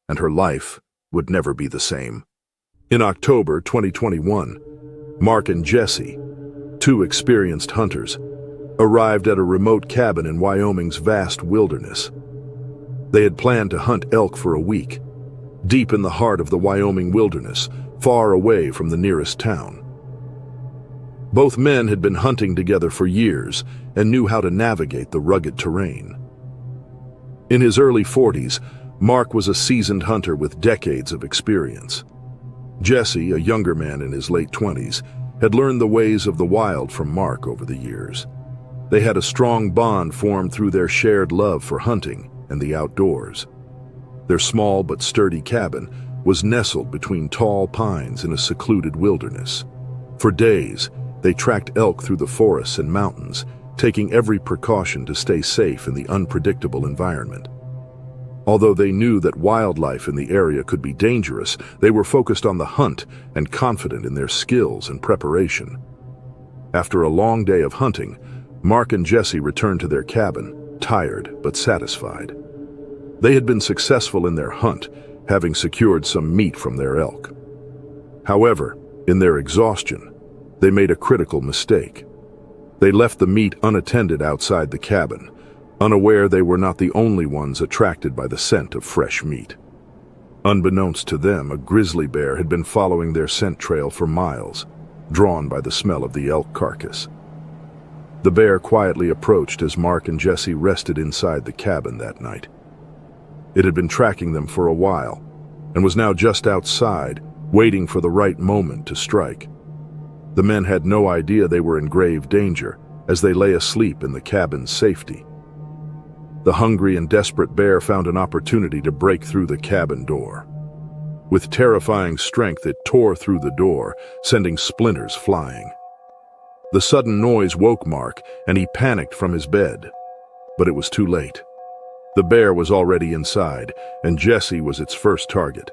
A: and her life would never be the same. In October 2021, Mark and Jesse, two experienced hunters, arrived at a remote cabin in Wyoming's vast wilderness. They had planned to hunt elk for a week, deep in the heart of the Wyoming wilderness, far away from the nearest town. Both men had been hunting together for years and knew how to navigate the rugged terrain. In his early 40s, Mark was a seasoned hunter with decades of experience. Jesse, a younger man in his late 20s, had learned the ways of the wild from Mark over the years. They had a strong bond formed through their shared love for hunting and the outdoors. Their small but sturdy cabin was nestled between tall pines in a secluded wilderness. For days, they tracked elk through the forests and mountains, taking every precaution to stay safe in the unpredictable environment. Although they knew that wildlife in the area could be dangerous, they were focused on the hunt and confident in their skills and preparation. After a long day of hunting, Mark and Jesse returned to their cabin, tired but satisfied. They had been successful in their hunt, having secured some meat from their elk. However, in their exhaustion, they made a critical mistake. They left the meat unattended outside the cabin, unaware they were not the only ones attracted by the scent of fresh meat. Unbeknownst to them, a grizzly bear had been following their scent trail for miles, drawn by the smell of the elk carcass. The bear quietly approached as Mark and Jesse rested inside the cabin that night. It had been tracking them for a while, and was now just outside, waiting for the right moment to strike. The men had no idea they were in grave danger as they lay asleep in the cabin's safety. The hungry and desperate bear found an opportunity to break through the cabin door. With terrifying strength, it tore through the door, sending splinters flying. The sudden noise woke Mark, and he panicked from his bed. But it was too late. The bear was already inside, and Jesse was its first target.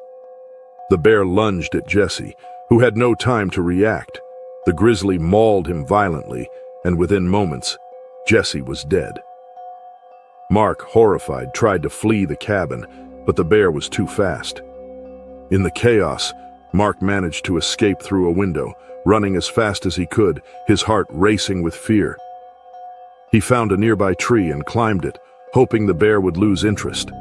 A: The bear lunged at Jesse, who had no time to react. The grizzly mauled him violently, and within moments, Jesse was dead. Mark, horrified, tried to flee the cabin, but the bear was too fast. In the chaos, Mark managed to escape through a window, running as fast as he could, his heart racing with fear. He found a nearby tree and climbed it, hoping the bear would lose interest.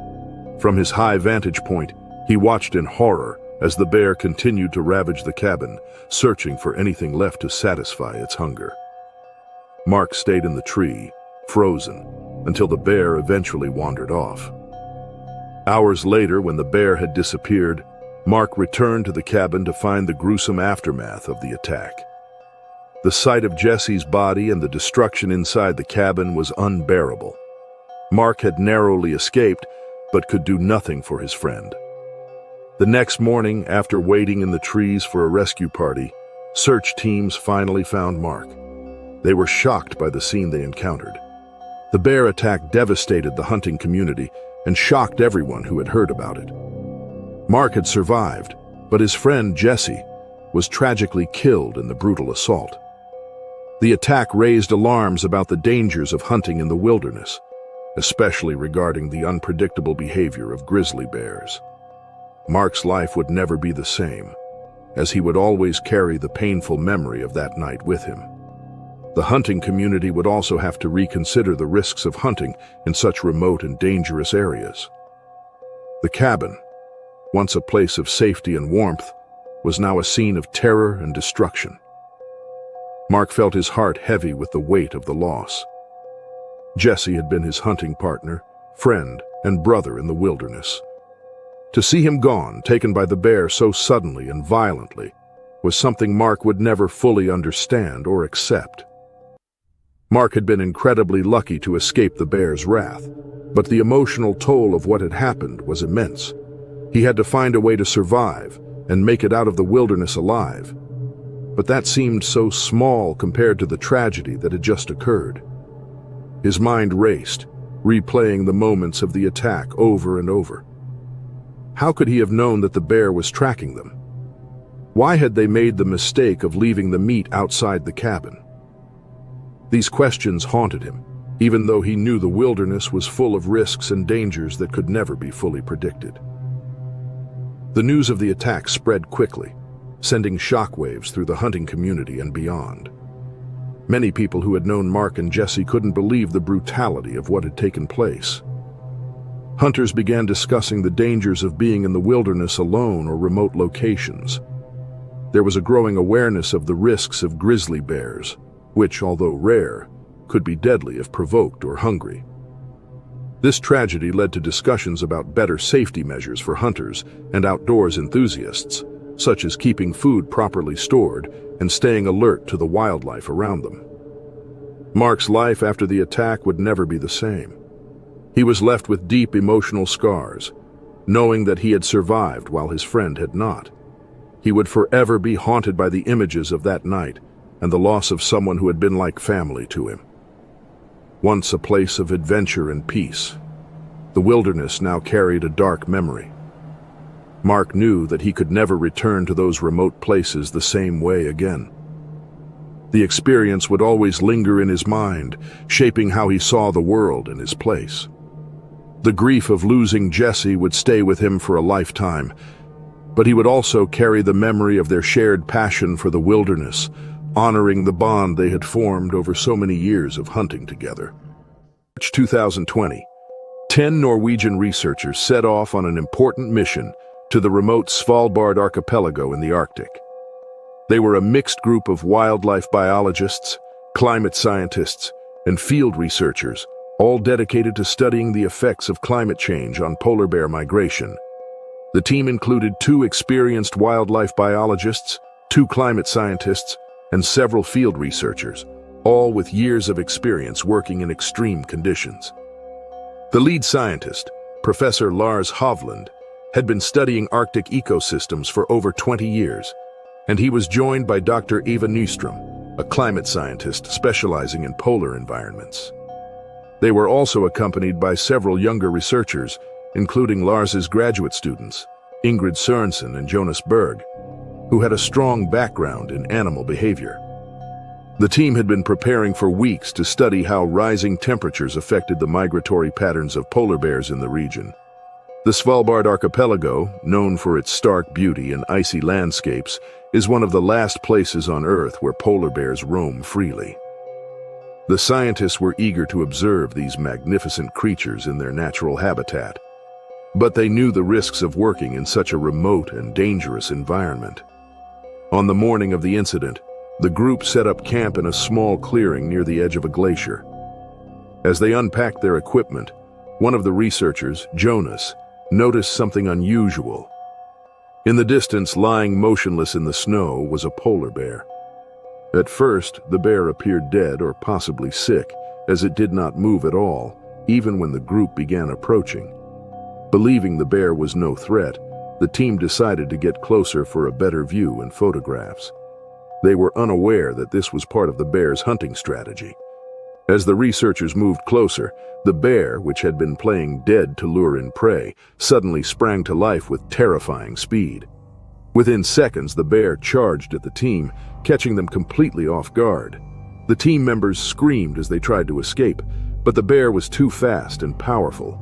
A: From his high vantage point, he watched in horror as the bear continued to ravage the cabin, searching for anything left to satisfy its hunger. Mark stayed in the tree, frozen, until the bear eventually wandered off. Hours later, when the bear had disappeared, Mark returned to the cabin to find the gruesome aftermath of the attack. The sight of Jesse's body and the destruction inside the cabin was unbearable. Mark had narrowly escaped, but could do nothing for his friend. The next morning, after waiting in the trees for a rescue party, search teams finally found Mark. They were shocked by the scene they encountered. The bear attack devastated the hunting community and shocked everyone who had heard about it. Mark had survived, but his friend Jesse was tragically killed in the brutal assault. The attack raised alarms about the dangers of hunting in the wilderness, especially regarding the unpredictable behavior of grizzly bears. Mark's life would never be the same, as he would always carry the painful memory of that night with him. The hunting community would also have to reconsider the risks of hunting in such remote and dangerous areas. The cabin, once a place of safety and warmth, was now a scene of terror and destruction. Mark felt his heart heavy with the weight of the loss. Jesse had been his hunting partner, friend, and brother in the wilderness. To see him gone, taken by the bear so suddenly and violently, was something Mark would never fully understand or accept. Mark had been incredibly lucky to escape the bear's wrath, but the emotional toll of what had happened was immense. He had to find a way to survive and make it out of the wilderness alive. But that seemed so small compared to the tragedy that had just occurred. His mind raced, replaying the moments of the attack over and over. How could he have known that the bear was tracking them? Why had they made the mistake of leaving the meat outside the cabin? These questions haunted him, even though he knew the wilderness was full of risks and dangers that could never be fully predicted. The news of the attack spread quickly, sending shockwaves through the hunting community and beyond. Many people who had known Mark and Jesse couldn't believe the brutality of what had taken place. Hunters began discussing the dangers of being in the wilderness alone or remote locations. There was a growing awareness of the risks of grizzly bears, which, although rare, could be deadly if provoked or hungry. This tragedy led to discussions about better safety measures for hunters and outdoors enthusiasts, such as keeping food properly stored and staying alert to the wildlife around them. Mark's life after the attack would never be the same. He was left with deep emotional scars, knowing that he had survived while his friend had not. He would forever be haunted by the images of that night and the loss of someone who had been like family to him. Once a place of adventure and peace, the wilderness now carried a dark memory. Mark knew that he could never return to those remote places the same way again. The experience would always linger in his mind, shaping how he saw the world and his place. The grief of losing Jesse would stay with him for a lifetime, but he would also carry the memory of their shared passion for the wilderness, honoring the bond they had formed over so many years of hunting together. March 2020, 10 Norwegian researchers set off on an important mission to the remote Svalbard archipelago in the Arctic. They were a mixed group of wildlife biologists, climate scientists, and field researchers, all dedicated to studying the effects of climate change on polar bear migration. The team included 2 experienced wildlife biologists, 2 climate scientists, and several field researchers, all with years of experience working in extreme conditions. The lead scientist, Professor Lars Hovland, had been studying Arctic ecosystems for over 20 years, and he was joined by Dr. Eva Nyström, a climate scientist specializing in polar environments. They were also accompanied by several younger researchers, including Lars's graduate students, Ingrid Sørensen and Jonas Berg, who had a strong background in animal behavior. The team had been preparing for weeks to study how rising temperatures affected the migratory patterns of polar bears in the region. The Svalbard archipelago, known for its stark beauty and icy landscapes, is one of the last places on Earth where polar bears roam freely. The scientists were eager to observe these magnificent creatures in their natural habitat, but they knew the risks of working in such a remote and dangerous environment. On the morning of the incident, the group set up camp in a small clearing near the edge of a glacier. As they unpacked their equipment, one of the researchers, Jonas, noticed something unusual. In the distance, lying motionless in the snow, was a polar bear. At first, the bear appeared dead or possibly sick, as it did not move at all, even when the group began approaching. Believing the bear was no threat, the team decided to get closer for a better view and photographs. They were unaware that this was part of the bear's hunting strategy. As the researchers moved closer, the bear, which had been playing dead to lure in prey, suddenly sprang to life with terrifying speed. Within seconds, the bear charged at the team, catching them completely off guard. The team members screamed as they tried to escape, but the bear was too fast and powerful.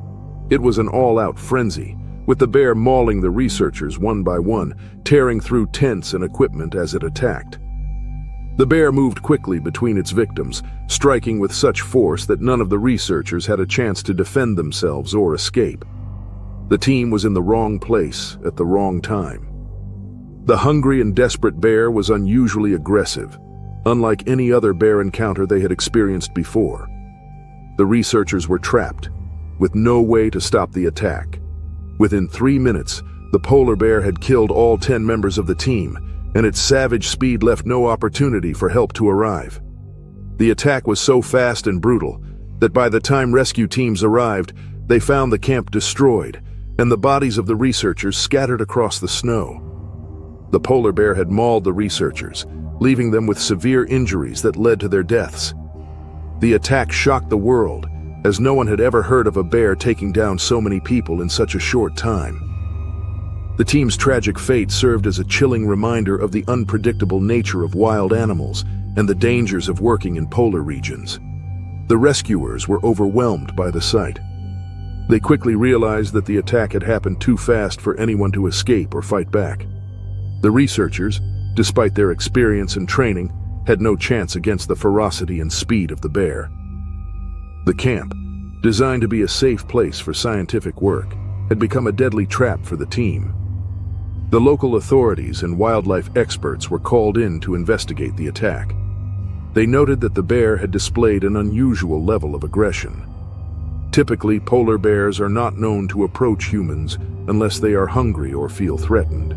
A: It was an all-out frenzy, with the bear mauling the researchers one by one, tearing through tents and equipment as it attacked. The bear moved quickly between its victims, striking with such force that none of the researchers had a chance to defend themselves or escape. The team was in the wrong place at the wrong time. The hungry and desperate bear was unusually aggressive, unlike any other bear encounter they had experienced before. The researchers were trapped, with no way to stop the attack. Within 3 minutes, the polar bear had killed all 10 members of the team, and its savage speed left no opportunity for help to arrive. The attack was so fast and brutal that by the time rescue teams arrived, they found the camp destroyed and the bodies of the researchers scattered across the snow. The polar bear had mauled the researchers, leaving them with severe injuries that led to their deaths. The attack shocked the world, as no one had ever heard of a bear taking down so many people in such a short time. The team's tragic fate served as a chilling reminder of the unpredictable nature of wild animals and the dangers of working in polar regions. The rescuers were overwhelmed by the sight. They quickly realized that the attack had happened too fast for anyone to escape or fight back. The researchers, despite their experience and training, had no chance against the ferocity and speed of the bear. The camp, designed to be a safe place for scientific work, had become a deadly trap for the team. The local authorities and wildlife experts were called in to investigate the attack. They noted that the bear had displayed an unusual level of aggression. Typically, polar bears are not known to approach humans unless they are hungry or feel threatened.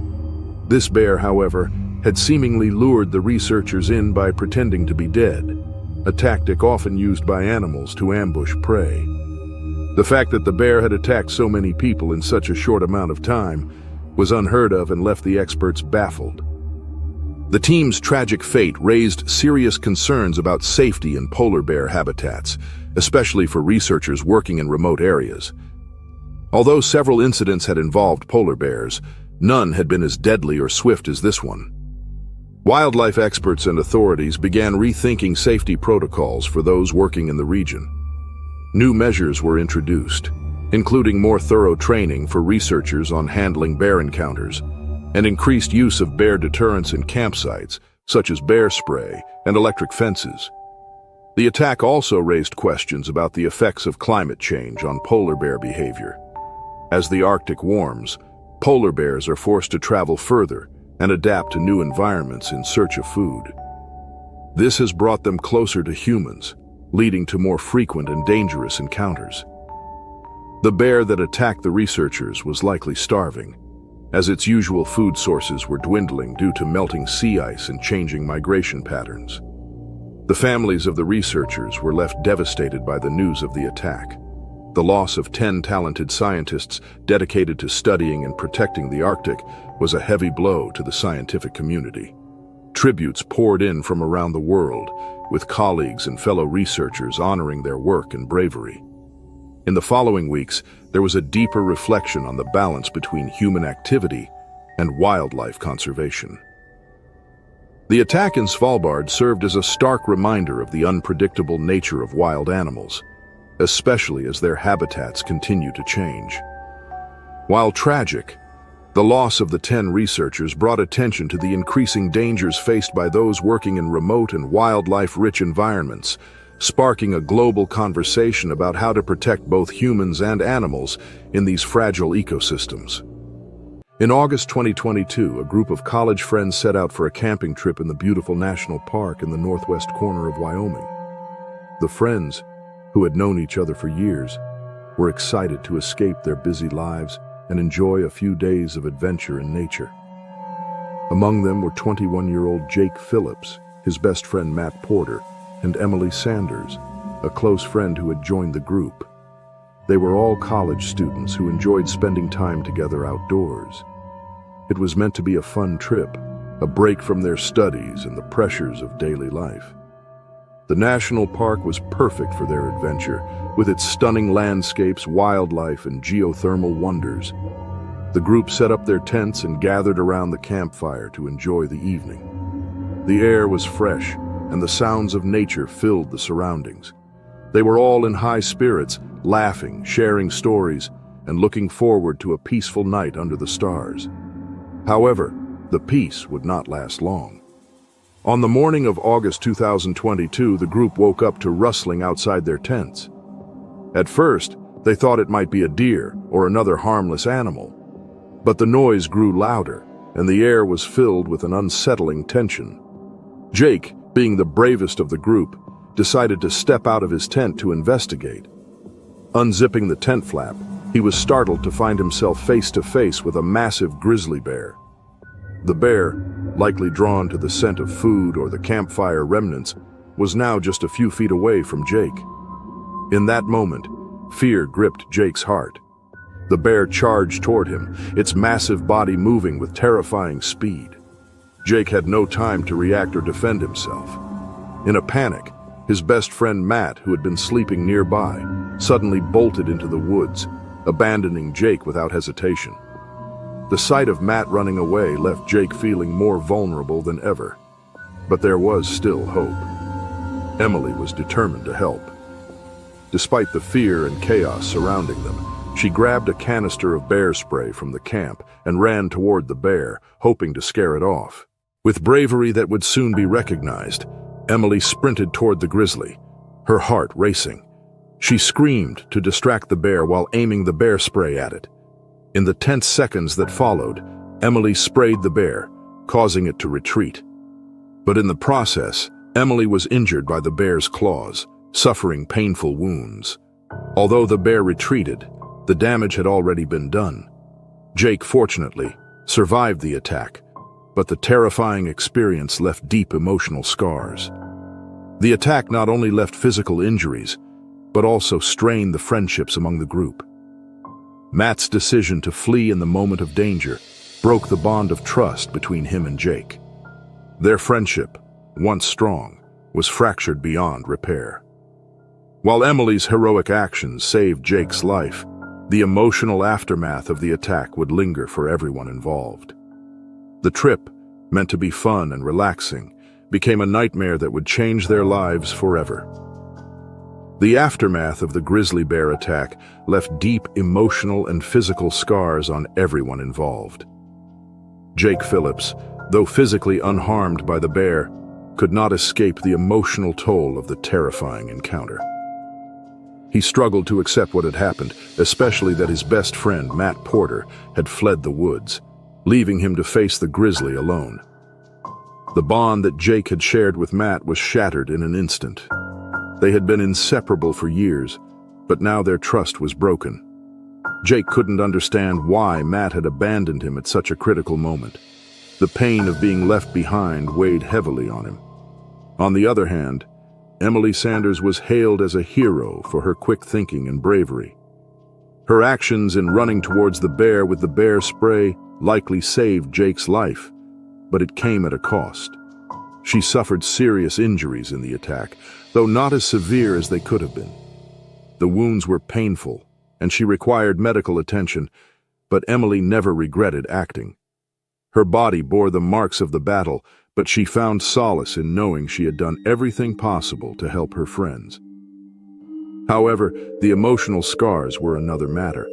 A: This bear, however, had seemingly lured the researchers in by pretending to be dead, a tactic often used by animals to ambush prey. The fact that the bear had attacked so many people in such a short amount of time was unheard of and left the experts baffled. The team's tragic fate raised serious concerns about safety in polar bear habitats, especially for researchers working in remote areas. Although several incidents had involved polar bears, none had been as deadly or swift as this one. Wildlife experts and authorities began rethinking safety protocols for those working in the region. New measures were introduced, including more thorough training for researchers on handling bear encounters, and increased use of bear deterrents in campsites, such as bear spray and electric fences. The attack also raised questions about the effects of climate change on polar bear behavior. As the Arctic warms, polar bears are forced to travel further and adapt to new environments in search of food. This has brought them closer to humans, leading to more frequent and dangerous encounters. The bear that attacked the researchers was likely starving, as its usual food sources were dwindling due to melting sea ice and changing migration patterns. The families of the researchers were left devastated by the news of the attack. The loss of 10 talented scientists dedicated to studying and protecting the Arctic was a heavy blow to the scientific community. Tributes poured in from around the world, with colleagues and fellow researchers honoring their work and bravery. In the following weeks, there was a deeper reflection on the balance between human activity and wildlife conservation. The attack in Svalbard served as a stark reminder of the unpredictable nature of wild animals, especially as their habitats continue to change. While tragic, the loss of the 10 researchers brought attention to the increasing dangers faced by those working in remote and wildlife-rich environments, sparking a global conversation about how to protect both humans and animals in these fragile ecosystems. In August 2022, a group of college friends set out for a camping trip in the beautiful national park in the northwest corner of Wyoming. The friends, who had known each other for years, were excited to escape their busy lives and enjoy a few days of adventure in nature. Among them were 21-year-old Jake Phillips, his best friend Matt Porter, and Emily Sanders, a close friend who had joined the group. They were all college students who enjoyed spending time together outdoors. It was meant to be a fun trip, a break from their studies and the pressures of daily life. The national park was perfect for their adventure, with its stunning landscapes, wildlife, and geothermal wonders. The group set up their tents and gathered around the campfire to enjoy the evening. The air was fresh, and the sounds of nature filled the surroundings. They were all in high spirits, laughing, sharing stories, and looking forward to a peaceful night under the stars. However, the peace would not last long. On the morning of August 2022, the group woke up to rustling outside their tents. At first, they thought it might be a deer or another harmless animal. But the noise grew louder, and the air was filled with an unsettling tension. Jake, being the bravest of the group, decided to step out of his tent to investigate. Unzipping the tent flap, he was startled to find himself face to face with a massive grizzly bear. The bear, likely drawn to the scent of food or the campfire remnants, was now just a few feet away from Jake. In that moment, fear gripped Jake's heart. The bear charged toward him, its massive body moving with terrifying speed. Jake had no time to react or defend himself. In a panic, his best friend Matt, who had been sleeping nearby, suddenly bolted into the woods, abandoning Jake without hesitation. The sight of Matt running away left Jake feeling more vulnerable than ever. But there was still hope. Emily was determined to help. Despite the fear and chaos surrounding them, she grabbed a canister of bear spray from the camp and ran toward the bear, hoping to scare it off. With bravery that would soon be recognized, Emily sprinted toward the grizzly, her heart racing. She screamed to distract the bear while aiming the bear spray at it. In the tense seconds that followed, Emily sprayed the bear, causing it to retreat. But in the process, Emily was injured by the bear's claws, suffering painful wounds. Although the bear retreated, the damage had already been done. Jake, fortunately, survived the attack, but the terrifying experience left deep emotional scars. The attack not only left physical injuries, but also strained the friendships among the group. Matt's decision to flee in the moment of danger broke the bond of trust between him and Jake. Their friendship, once strong, was fractured beyond repair. While Emily's heroic actions saved Jake's life, the emotional aftermath of the attack would linger for everyone involved. The trip, meant to be fun and relaxing, became a nightmare that would change their lives forever. The aftermath of the grizzly bear attack left deep emotional and physical scars on everyone involved. Jake Phillips, though physically unharmed by the bear, could not escape the emotional toll of the terrifying encounter. He struggled to accept what had happened, especially that his best friend, Matt Porter, had fled the woods, leaving him to face the grizzly alone. The bond that Jake had shared with Matt was shattered in an instant. They had been inseparable for years, but now their trust was broken. Jake couldn't understand why Matt had abandoned him at such a critical moment. The pain of being left behind weighed heavily on him. On the other hand, Emily Sanders was hailed as a hero for her quick thinking and bravery. Her actions in running towards the bear with the bear spray likely saved Jake's life, but it came at a cost. She suffered serious injuries in the attack, though not as severe as they could have been. The wounds were painful, and she required medical attention, but Emily never regretted acting. Her body bore the marks of the battle, but she found solace in knowing she had done everything possible to help her friends. However, the emotional scars were another matter.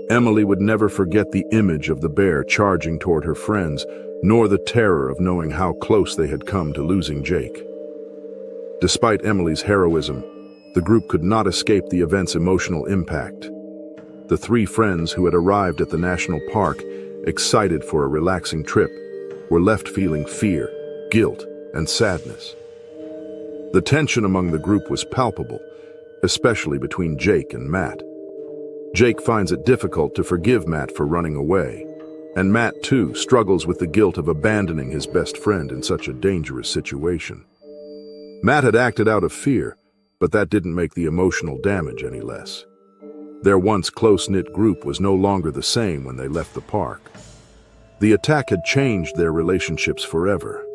A: Emily would never forget the image of the bear charging toward her friends, nor the terror of knowing how close they had come to losing Jake. Despite Emily's heroism, the group could not escape the event's emotional impact. The three friends who had arrived at the national park, excited for a relaxing trip, were left feeling fear, guilt, and sadness. The tension among the group was palpable, especially between Jake and Matt. Jake finds it difficult to forgive Matt for running away, and Matt, too, struggles with the guilt of abandoning his best friend in such a dangerous situation. Matt had acted out of fear, but that didn't make the emotional damage any less. Their once close-knit group was no longer the same when they left the park. The attack had changed their relationships forever.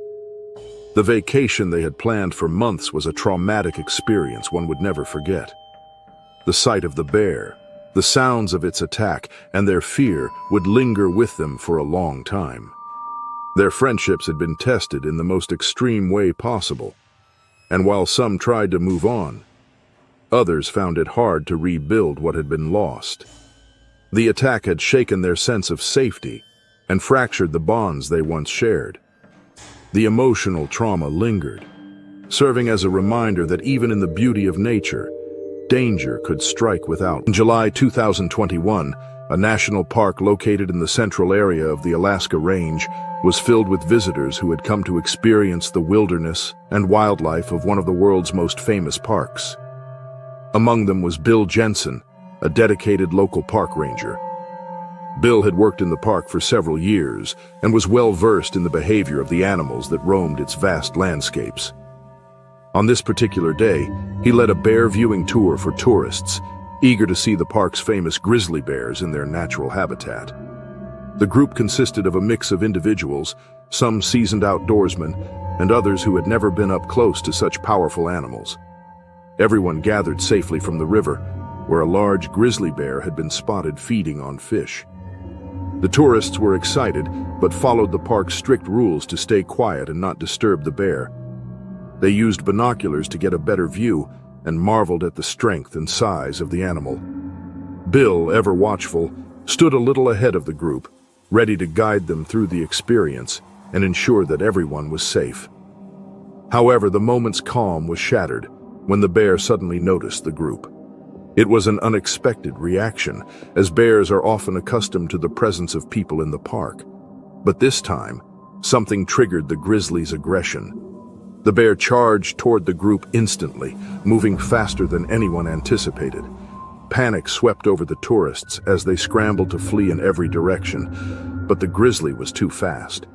A: The vacation they had planned for months was a traumatic experience one would never forget. The sight of the bear, the sounds of its attack, and their fear would linger with them for a long time. Their friendships had been tested in the most extreme way possible, and while some tried to move on, others found it hard to rebuild what had been lost. The attack had shaken their sense of safety and fractured the bonds they once shared. The emotional trauma lingered, serving as a reminder that even in the beauty of nature, danger could strike without. In July 2021, a national park located in the central area of the Alaska Range was filled with visitors who had come to experience the wilderness and wildlife of one of the world's most famous parks. Among them was Bill Jensen, a dedicated local park ranger. Bill had worked in the park for several years and was well versed in the behavior of the animals that roamed its vast landscapes. On this particular day, he led a bear viewing tour for tourists, eager to see the park's famous grizzly bears in their natural habitat. The group consisted of a mix of individuals, some seasoned outdoorsmen, and others who had never been up close to such powerful animals. Everyone gathered safely from the river, where a large grizzly bear had been spotted feeding on fish. The tourists were excited, but followed the park's strict rules to stay quiet and not disturb the bear. They used binoculars to get a better view and marveled at the strength and size of the animal. Bill, ever watchful, stood a little ahead of the group, ready to guide them through the experience and ensure that everyone was safe. However, the moment's calm was shattered when the bear suddenly noticed the group. It was an unexpected reaction, as bears are often accustomed to the presence of people in the park. But this time, something triggered the grizzly's aggression. The bear charged toward the group instantly, moving faster than anyone anticipated. Panic swept over the tourists as they scrambled to flee in every direction, but the grizzly was too fast.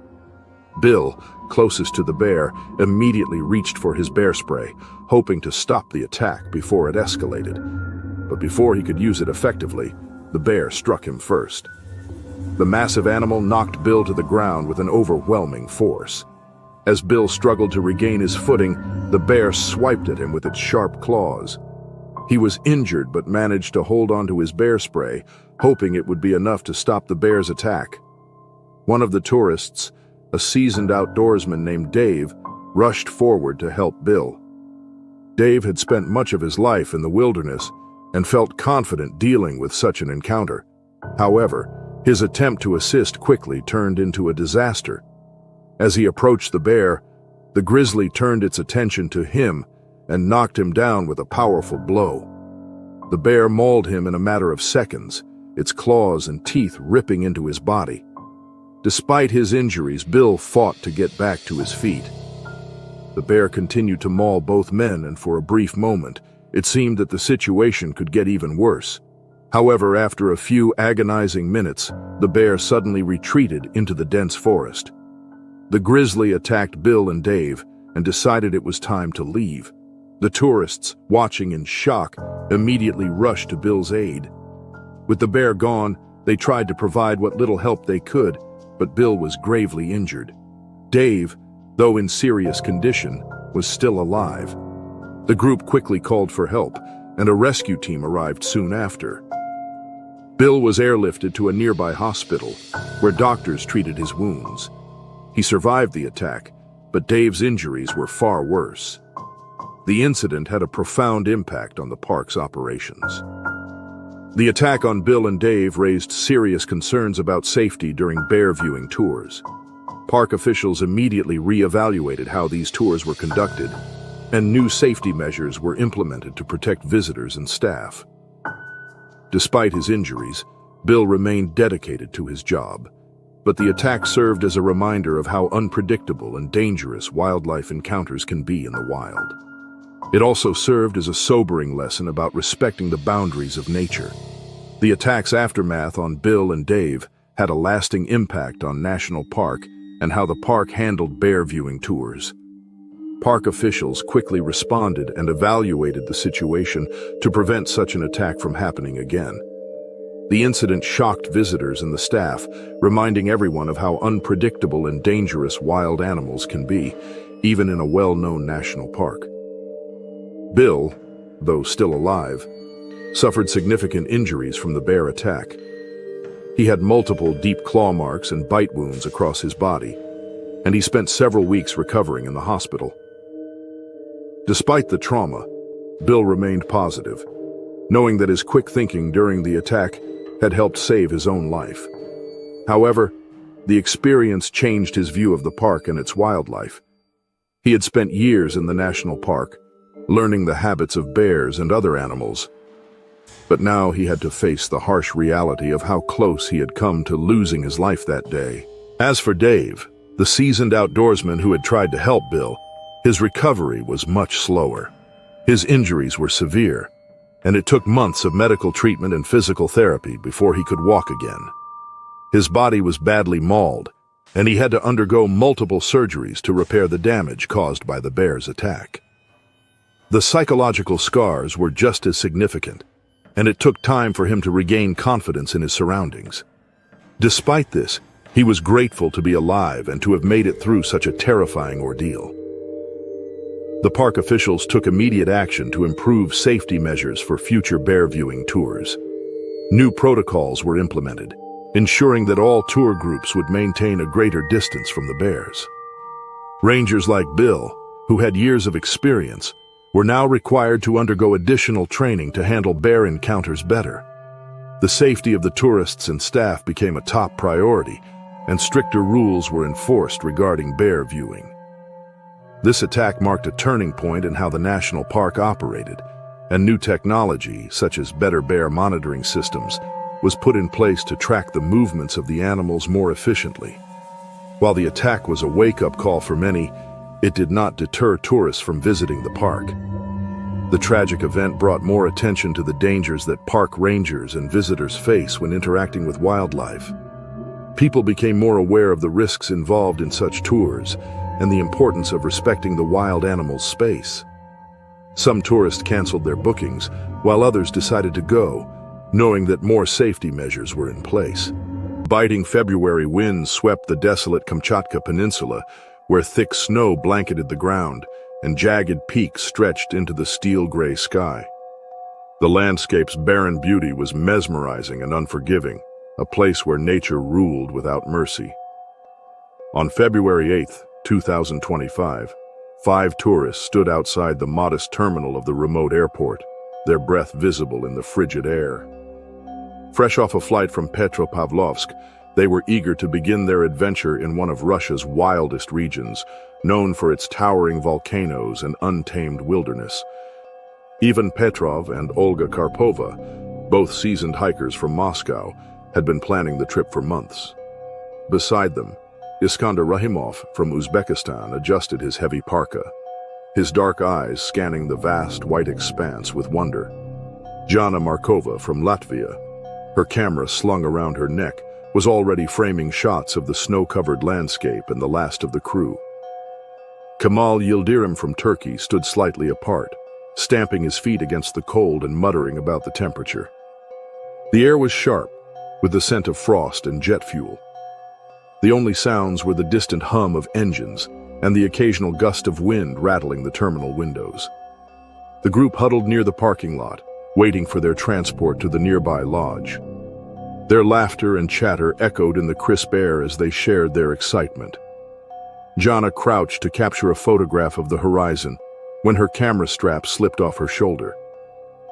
A: Bill, closest to the bear, immediately reached for his bear spray, hoping to stop the attack before it escalated. But before he could use it effectively, the bear struck him first. The massive animal knocked Bill to the ground with an overwhelming force. As Bill struggled to regain his footing, the bear swiped at him with its sharp claws. He was injured but managed to hold onto his bear spray, hoping it would be enough to stop the bear's attack. One of the tourists, a seasoned outdoorsman named Dave, rushed forward to help Bill. Dave had spent much of his life in the wilderness and felt confident dealing with such an encounter. However, his attempt to assist quickly turned into a disaster. As he approached the bear, the grizzly turned its attention to him and knocked him down with a powerful blow. The bear mauled him in a matter of seconds, its claws and teeth ripping into his body. Despite his injuries, Bill fought to get back to his feet. The bear continued to maul both men, and for a brief moment, it seemed that the situation could get even worse. However, after a few agonizing minutes, the bear suddenly retreated into the dense forest. The grizzly attacked Bill and Dave and decided it was time to leave. The tourists, watching in shock, immediately rushed to Bill's aid. With the bear gone, they tried to provide what little help they could, but Bill was gravely injured. Dave, though in serious condition, was still alive. The group quickly called for help, and a rescue team arrived soon after. Bill was airlifted to a nearby hospital, where doctors treated his wounds. He survived the attack, but Dave's injuries were far worse. The incident had a profound impact on the park's operations. The attack on Bill and Dave raised serious concerns about safety during bear viewing tours. Park officials immediately re-evaluated how these tours were conducted, and new safety measures were implemented to protect visitors and staff. Despite his injuries, Bill remained dedicated to his job, but the attack served as a reminder of how unpredictable and dangerous wildlife encounters can be in the wild. It also served as a sobering lesson about respecting the boundaries of nature. The attack's aftermath on Bill and Dave had a lasting impact on National Park and how the park handled bear viewing tours. Park officials quickly responded and evaluated the situation to prevent such an attack from happening again. The incident shocked visitors and the staff, reminding everyone of how unpredictable and dangerous wild animals can be. even in a well-known national park. Bill, though still alive, suffered significant injuries from the bear attack. He had multiple deep claw marks and bite wounds across his body, and he spent several weeks recovering in the hospital. Despite the trauma, Bill remained positive, knowing that his quick thinking during the attack had helped save his own life. However, the experience changed his view of the park and its wildlife. He had spent years in the national park, learning the habits of bears and other animals. But now he had to face the harsh reality of how close he had come to losing his life that day. As for Dave, the seasoned outdoorsman who had tried to help Bill, his recovery was much slower. His injuries were severe, and it took months of medical treatment and physical therapy before he could walk again. His body was badly mauled, and he had to undergo multiple surgeries to repair the damage caused by the bear's attack. The psychological scars were just as significant, and it took time for him to regain confidence in his surroundings. Despite this, he was grateful to be alive and to have made it through such a terrifying ordeal. The park officials took immediate action to improve safety measures for future bear viewing tours. New protocols were implemented, ensuring that all tour groups would maintain a greater distance from the bears. Rangers like Bill, who had years of experience, were now required to undergo additional training to handle bear encounters better. The safety of the tourists and staff became a top priority, and stricter rules were enforced regarding bear viewing. This attack marked a turning point in how the national park operated, and new technology, such as better bear monitoring systems, was put in place to track the movements of the animals more efficiently. While the attack was a wake-up call for many, it did not deter tourists from visiting the park. The tragic event brought more attention to the dangers that park rangers and visitors face when interacting with wildlife. People became more aware of the risks involved in such tours and the importance of respecting the wild animals' space. Some tourists canceled their bookings, while others decided to go, knowing that more safety measures were in place. Biting February winds swept the desolate Kamchatka Peninsula, where thick snow blanketed the ground and jagged peaks stretched into the steel-gray sky. The landscape's barren beauty was mesmerizing and unforgiving, a place where nature ruled without mercy. On February 8, 2025, 5 tourists stood outside the modest terminal of the remote airport, their breath visible in the frigid air. Fresh off a flight from Petropavlovsk, they were eager to begin their adventure in one of Russia's wildest regions, known for its towering volcanoes and untamed wilderness. Ivan Petrov and Olga Karpova, both seasoned hikers from Moscow, had been planning the trip for months. Beside them, Iskander Rahimov from Uzbekistan adjusted his heavy parka, his dark eyes scanning the vast white expanse with wonder. Jana Markova from Latvia, her camera slung around her neck, was already framing shots of the snow-covered landscape and the last of the crew. Kemal Yildirim from Turkey stood slightly apart, stamping his feet against the cold and muttering about the temperature. The air was sharp, with the scent of frost and jet fuel. The only sounds were the distant hum of engines and the occasional gust of wind rattling the terminal windows. The group huddled near the parking lot, waiting for their transport to the nearby lodge. Their laughter and chatter echoed in the crisp air as they shared their excitement. Jana crouched to capture a photograph of the horizon when her camera strap slipped off her shoulder.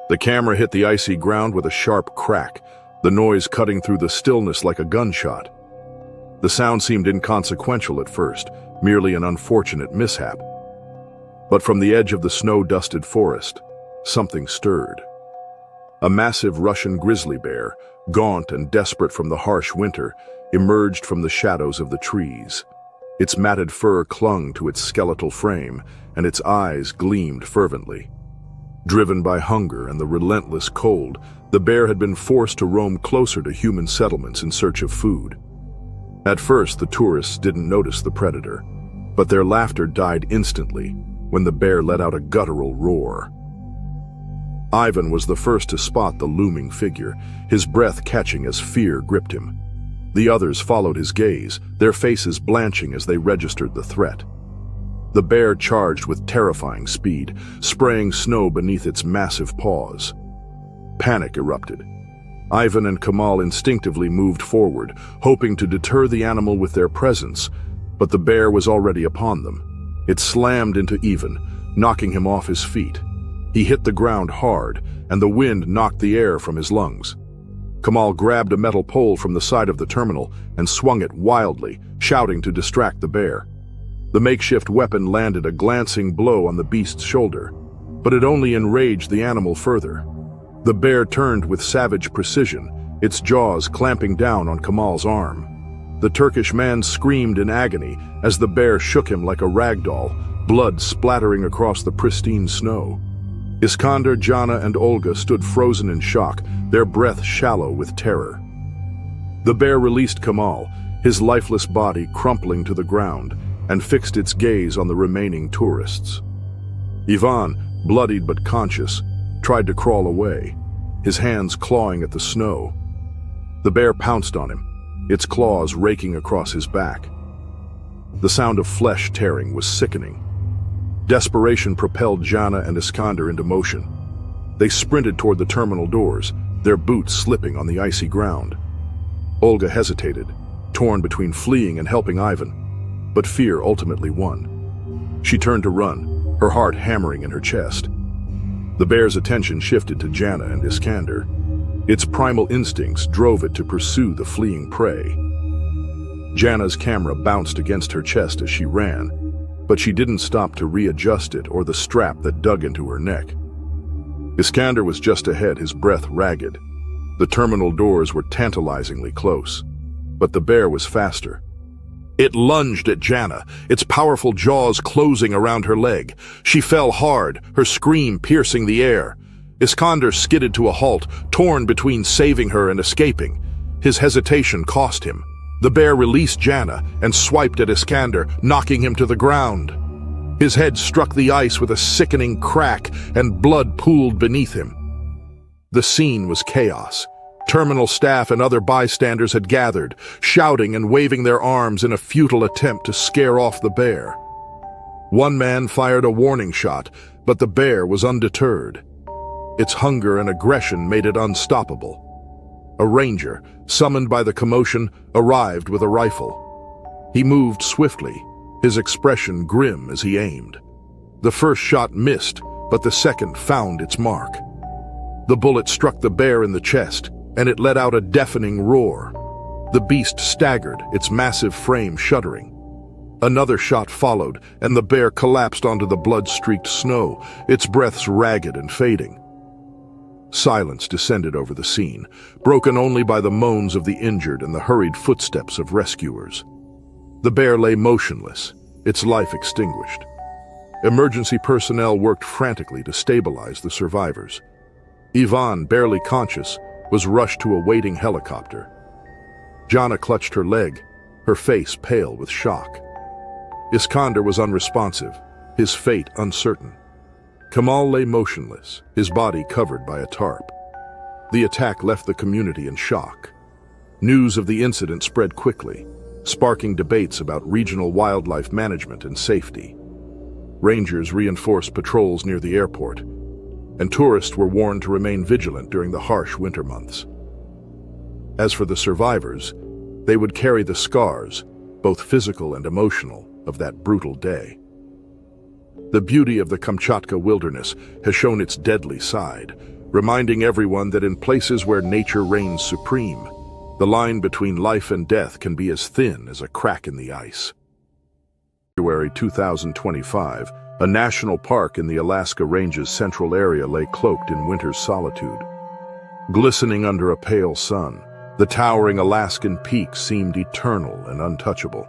A: The camera hit the icy ground with a sharp crack, the noise cutting through the stillness like a gunshot. The sound seemed inconsequential at first, merely an unfortunate mishap. But from the edge of the snow-dusted forest, something stirred. A massive Russian grizzly bear, gaunt and desperate from the harsh winter, emerged from the shadows of the trees. Its matted fur clung to its skeletal frame, and its eyes gleamed fervently. Driven by hunger and the relentless cold, the bear had been forced to roam closer to human settlements in search of food. At first, the tourists didn't notice the predator, but their laughter died instantly when the bear let out a guttural roar. Ivan was the first to spot the looming figure, his breath catching as fear gripped him. The others followed his gaze, their faces blanching as they registered the threat. The bear charged with terrifying speed, spraying snow beneath its massive paws. Panic erupted. Ivan and Kamal instinctively moved forward, hoping to deter the animal with their presence, but the bear was already upon them. It slammed into Ivan, knocking him off his feet. He hit the ground hard, and the wind knocked the air from his lungs. Kamal grabbed a metal pole from the side of the terminal and swung it wildly, shouting to distract the bear. The makeshift weapon landed a glancing blow on the beast's shoulder, but it only enraged the animal further. The bear turned with savage precision, its jaws clamping down on Kamal's arm. The Turkish man screamed in agony as the bear shook him like a rag doll, blood splattering across the pristine snow. Iskander, Jana, and Olga stood frozen in shock, their breath shallow with terror. The bear released Kamal, his lifeless body crumpling to the ground, and fixed its gaze on the remaining tourists. Ivan, bloodied but conscious, tried to crawl away, his hands clawing at the snow. The bear pounced on him, its claws raking across his back. The sound of flesh tearing was sickening. Desperation propelled Jana and Iskander into motion. They sprinted toward the terminal doors, their boots slipping on the icy ground. Olga hesitated, torn between fleeing and helping Ivan, but fear ultimately won. She turned to run, her heart hammering in her chest. The bear's attention shifted to Jana and Iskander. Its primal instincts drove it to pursue the fleeing prey. Jana's camera bounced against her chest as she ran, but she didn't stop to readjust it or the strap that dug into her neck. Iskander was just ahead, his breath ragged. The terminal doors were tantalizingly close, but the bear was faster. It lunged at Jana, its powerful jaws closing around her leg. She fell hard, her scream piercing the air. Iskander skidded to a halt, torn between saving her and escaping. His hesitation cost him. The bear released Jana and swiped at Iskander, knocking him to the ground. His head struck the ice with a sickening crack, and blood pooled beneath him. The scene was chaos. Terminal staff and other bystanders had gathered, shouting and waving their arms in a futile attempt to scare off the bear. One man fired a warning shot, but the bear was undeterred. Its hunger and aggression made it unstoppable. A ranger, summoned by the commotion, arrived with a rifle. He moved swiftly, his expression grim as he aimed. The first shot missed, but the second found its mark. The bullet struck the bear in the chest, and it let out a deafening roar. The beast staggered, its massive frame shuddering. Another shot followed, and the bear collapsed onto the blood-streaked snow, its breaths ragged and fading. Silence descended over the scene, broken only by the moans of the injured and the hurried footsteps of rescuers. The bear lay motionless, its life extinguished. Emergency personnel worked frantically to stabilize the survivors. Ivan, barely conscious, was rushed to a waiting helicopter. Jana clutched her leg, her face pale with shock. Iskander was unresponsive, his fate uncertain. Kamal lay motionless, his body covered by a tarp. The attack left the community in shock. News of the incident spread quickly, sparking debates about regional wildlife management and safety. Rangers reinforced patrols near the airport, and tourists were warned to remain vigilant during the harsh winter months. As for the survivors, they would carry the scars, both physical and emotional, of that brutal day. The beauty of the Kamchatka wilderness has shown its deadly side, reminding everyone that in places where nature reigns supreme, the line between life and death can be as thin as a crack in the ice. February 2025, a national park in the Alaska Range's central area lay cloaked in winter's solitude. Glistening under a pale sun, the towering Alaskan peak seemed eternal and untouchable.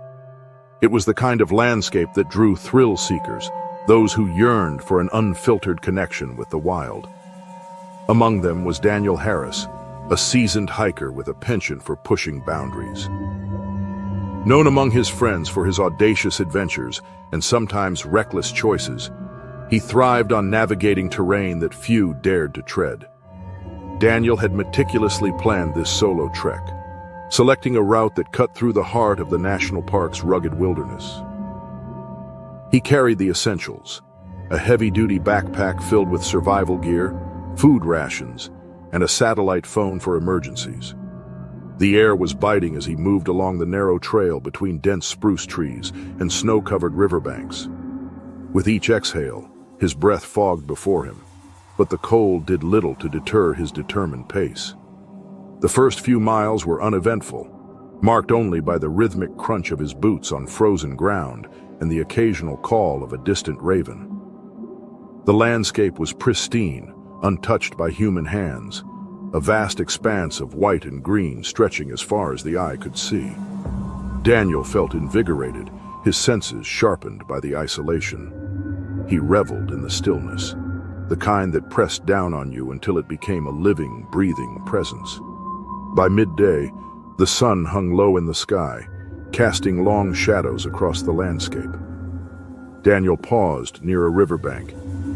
A: It was the kind of landscape that drew thrill seekers, those who yearned for an unfiltered connection with the wild. Among them was Daniel Harris, a seasoned hiker with a penchant for pushing boundaries. Known among his friends for his audacious adventures and sometimes reckless choices, he thrived on navigating terrain that few dared to tread. Daniel had meticulously planned this solo trek, selecting a route that cut through the heart of the national park's rugged wilderness. He carried the essentials: a heavy-duty backpack filled with survival gear, food rations, and a satellite phone for emergencies. The air was biting as he moved along the narrow trail between dense spruce trees and snow-covered riverbanks. With each exhale, his breath fogged before him, but the cold did little to deter his determined pace. The first few miles were uneventful, marked only by the rhythmic crunch of his boots on frozen ground and the occasional call of a distant raven. The landscape was pristine, untouched by human hands, a vast expanse of white and green stretching as far as the eye could see. Daniel felt invigorated, his senses sharpened by the isolation. He reveled in the stillness, the kind that pressed down on you until it became a living, breathing presence. By midday, the sun hung low in the sky, casting long shadows across the landscape. Daniel paused near a riverbank,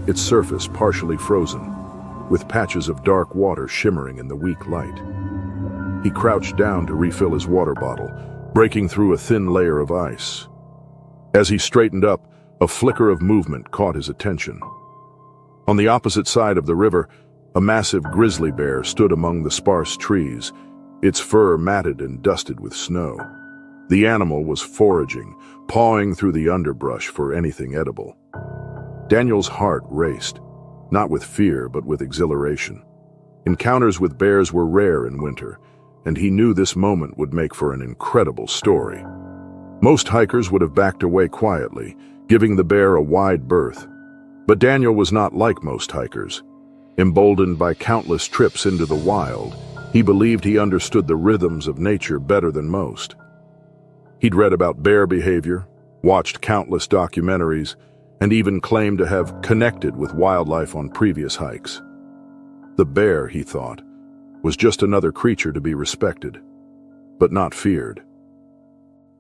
A: its surface partially frozen, with patches of dark water shimmering in the weak light. He crouched down to refill his water bottle, breaking through a thin layer of ice. As he straightened up, a flicker of movement caught his attention. On the opposite side of the river, a massive grizzly bear stood among the sparse trees, its fur matted and dusted with snow. The animal was foraging, pawing through the underbrush for anything edible. Daniel's heart raced, not with fear but with exhilaration. Encounters with bears were rare in winter, and he knew this moment would make for an incredible story. Most hikers would have backed away quietly, giving the bear a wide berth. But Daniel was not like most hikers. Emboldened by countless trips into the wild, he believed he understood the rhythms of nature better than most. He'd read about bear behavior, watched countless documentaries, and even claimed to have connected with wildlife on previous hikes. The bear, he thought, was just another creature to be respected, but not feared.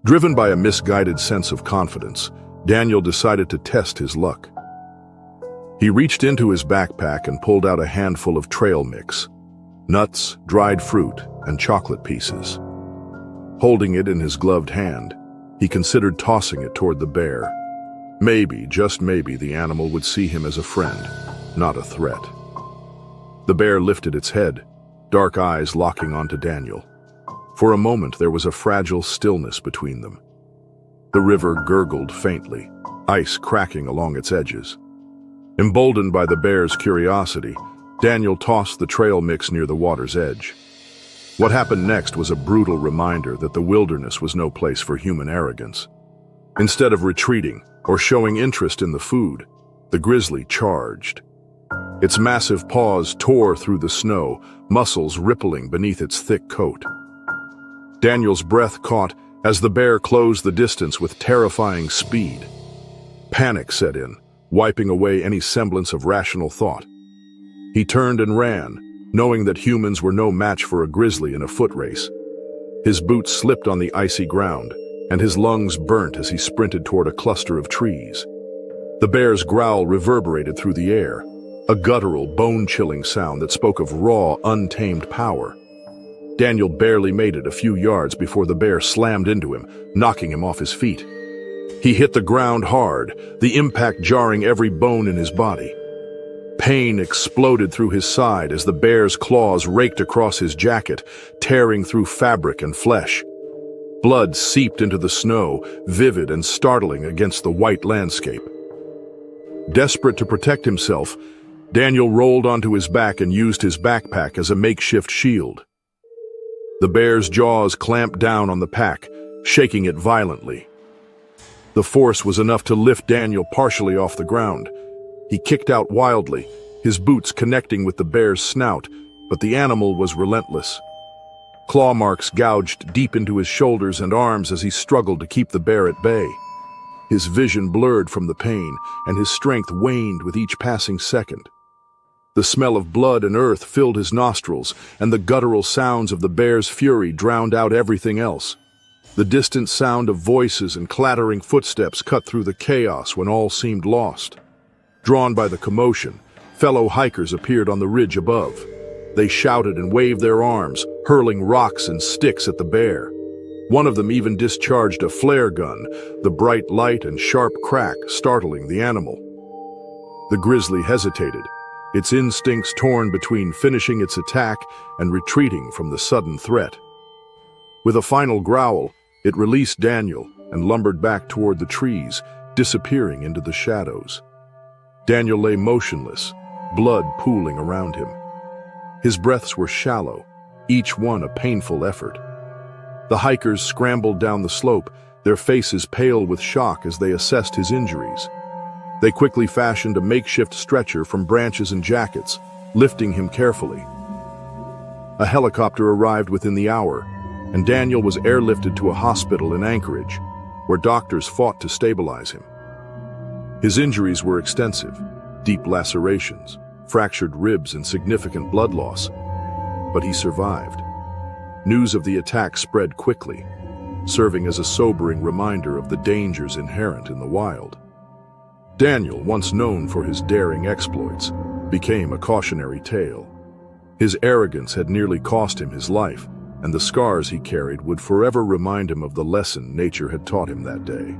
A: Driven by a misguided sense of confidence, Daniel decided to test his luck. He reached into his backpack and pulled out a handful of trail mix: nuts, dried fruit, and chocolate pieces. Holding it in his gloved hand, he considered tossing it toward the bear. Maybe, just maybe, the animal would see him as a friend, not a threat. The bear lifted its head, dark eyes locking onto Daniel. For a moment there was a fragile stillness between them. The river gurgled faintly, ice cracking along its edges. Emboldened by the bear's curiosity, Daniel tossed the trail mix near the water's edge. What happened next was a brutal reminder that the wilderness was no place for human arrogance. Instead of retreating or showing interest in the food, the grizzly charged. Its massive paws tore through the snow, muscles rippling beneath its thick coat. Daniel's breath caught as the bear closed the distance with terrifying speed. Panic set in, wiping away any semblance of rational thought. He turned and ran, knowing that humans were no match for a grizzly in a foot race. His boots slipped on the icy ground, and his lungs burnt as he sprinted toward a cluster of trees. The bear's growl reverberated through the air, a guttural, bone-chilling sound that spoke of raw, untamed power. Daniel barely made it a few yards before the bear slammed into him, knocking him off his feet. He hit the ground hard, the impact jarring every bone in his body. Pain exploded through his side as the bear's claws raked across his jacket, tearing through fabric and flesh. Blood seeped into the snow, vivid and startling against the white landscape. Desperate to protect himself, Daniel rolled onto his back and used his backpack as a makeshift shield. The bear's jaws clamped down on the pack, shaking it violently. The force was enough to lift Daniel partially off the ground. He kicked out wildly, his boots connecting with the bear's snout, but the animal was relentless. Claw marks gouged deep into his shoulders and arms as he struggled to keep the bear at bay. His vision blurred from the pain, and his strength waned with each passing second. The smell of blood and earth filled his nostrils, and the guttural sounds of the bear's fury drowned out everything else. The distant sound of voices and clattering footsteps cut through the chaos when all seemed lost. Drawn by the commotion, fellow hikers appeared on the ridge above. They shouted and waved their arms, hurling rocks and sticks at the bear. One of them even discharged a flare gun, the bright light and sharp crack startling the animal. The grizzly hesitated, its instincts torn between finishing its attack and retreating from the sudden threat. With a final growl, it released Daniel and lumbered back toward the trees, disappearing into the shadows. Daniel lay motionless, blood pooling around him. His breaths were shallow, each one a painful effort. The hikers scrambled down the slope, their faces pale with shock as they assessed his injuries. They quickly fashioned a makeshift stretcher from branches and jackets, lifting him carefully. A helicopter arrived within the hour, and Daniel was airlifted to a hospital in Anchorage, where doctors fought to stabilize him. His injuries were extensive, deep lacerations, fractured ribs, and significant blood loss, but he survived. News of the attack spread quickly, serving as a sobering reminder of the dangers inherent in the wild. Daniel, once known for his daring exploits, became a cautionary tale. His arrogance had nearly cost him his life, and the scars he carried would forever remind him of the lesson nature had taught him that day.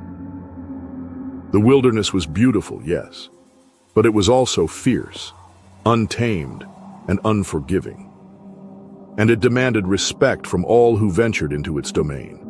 A: The wilderness was beautiful, yes, but it was also fierce, untamed, and unforgiving. And it demanded respect from all who ventured into its domain.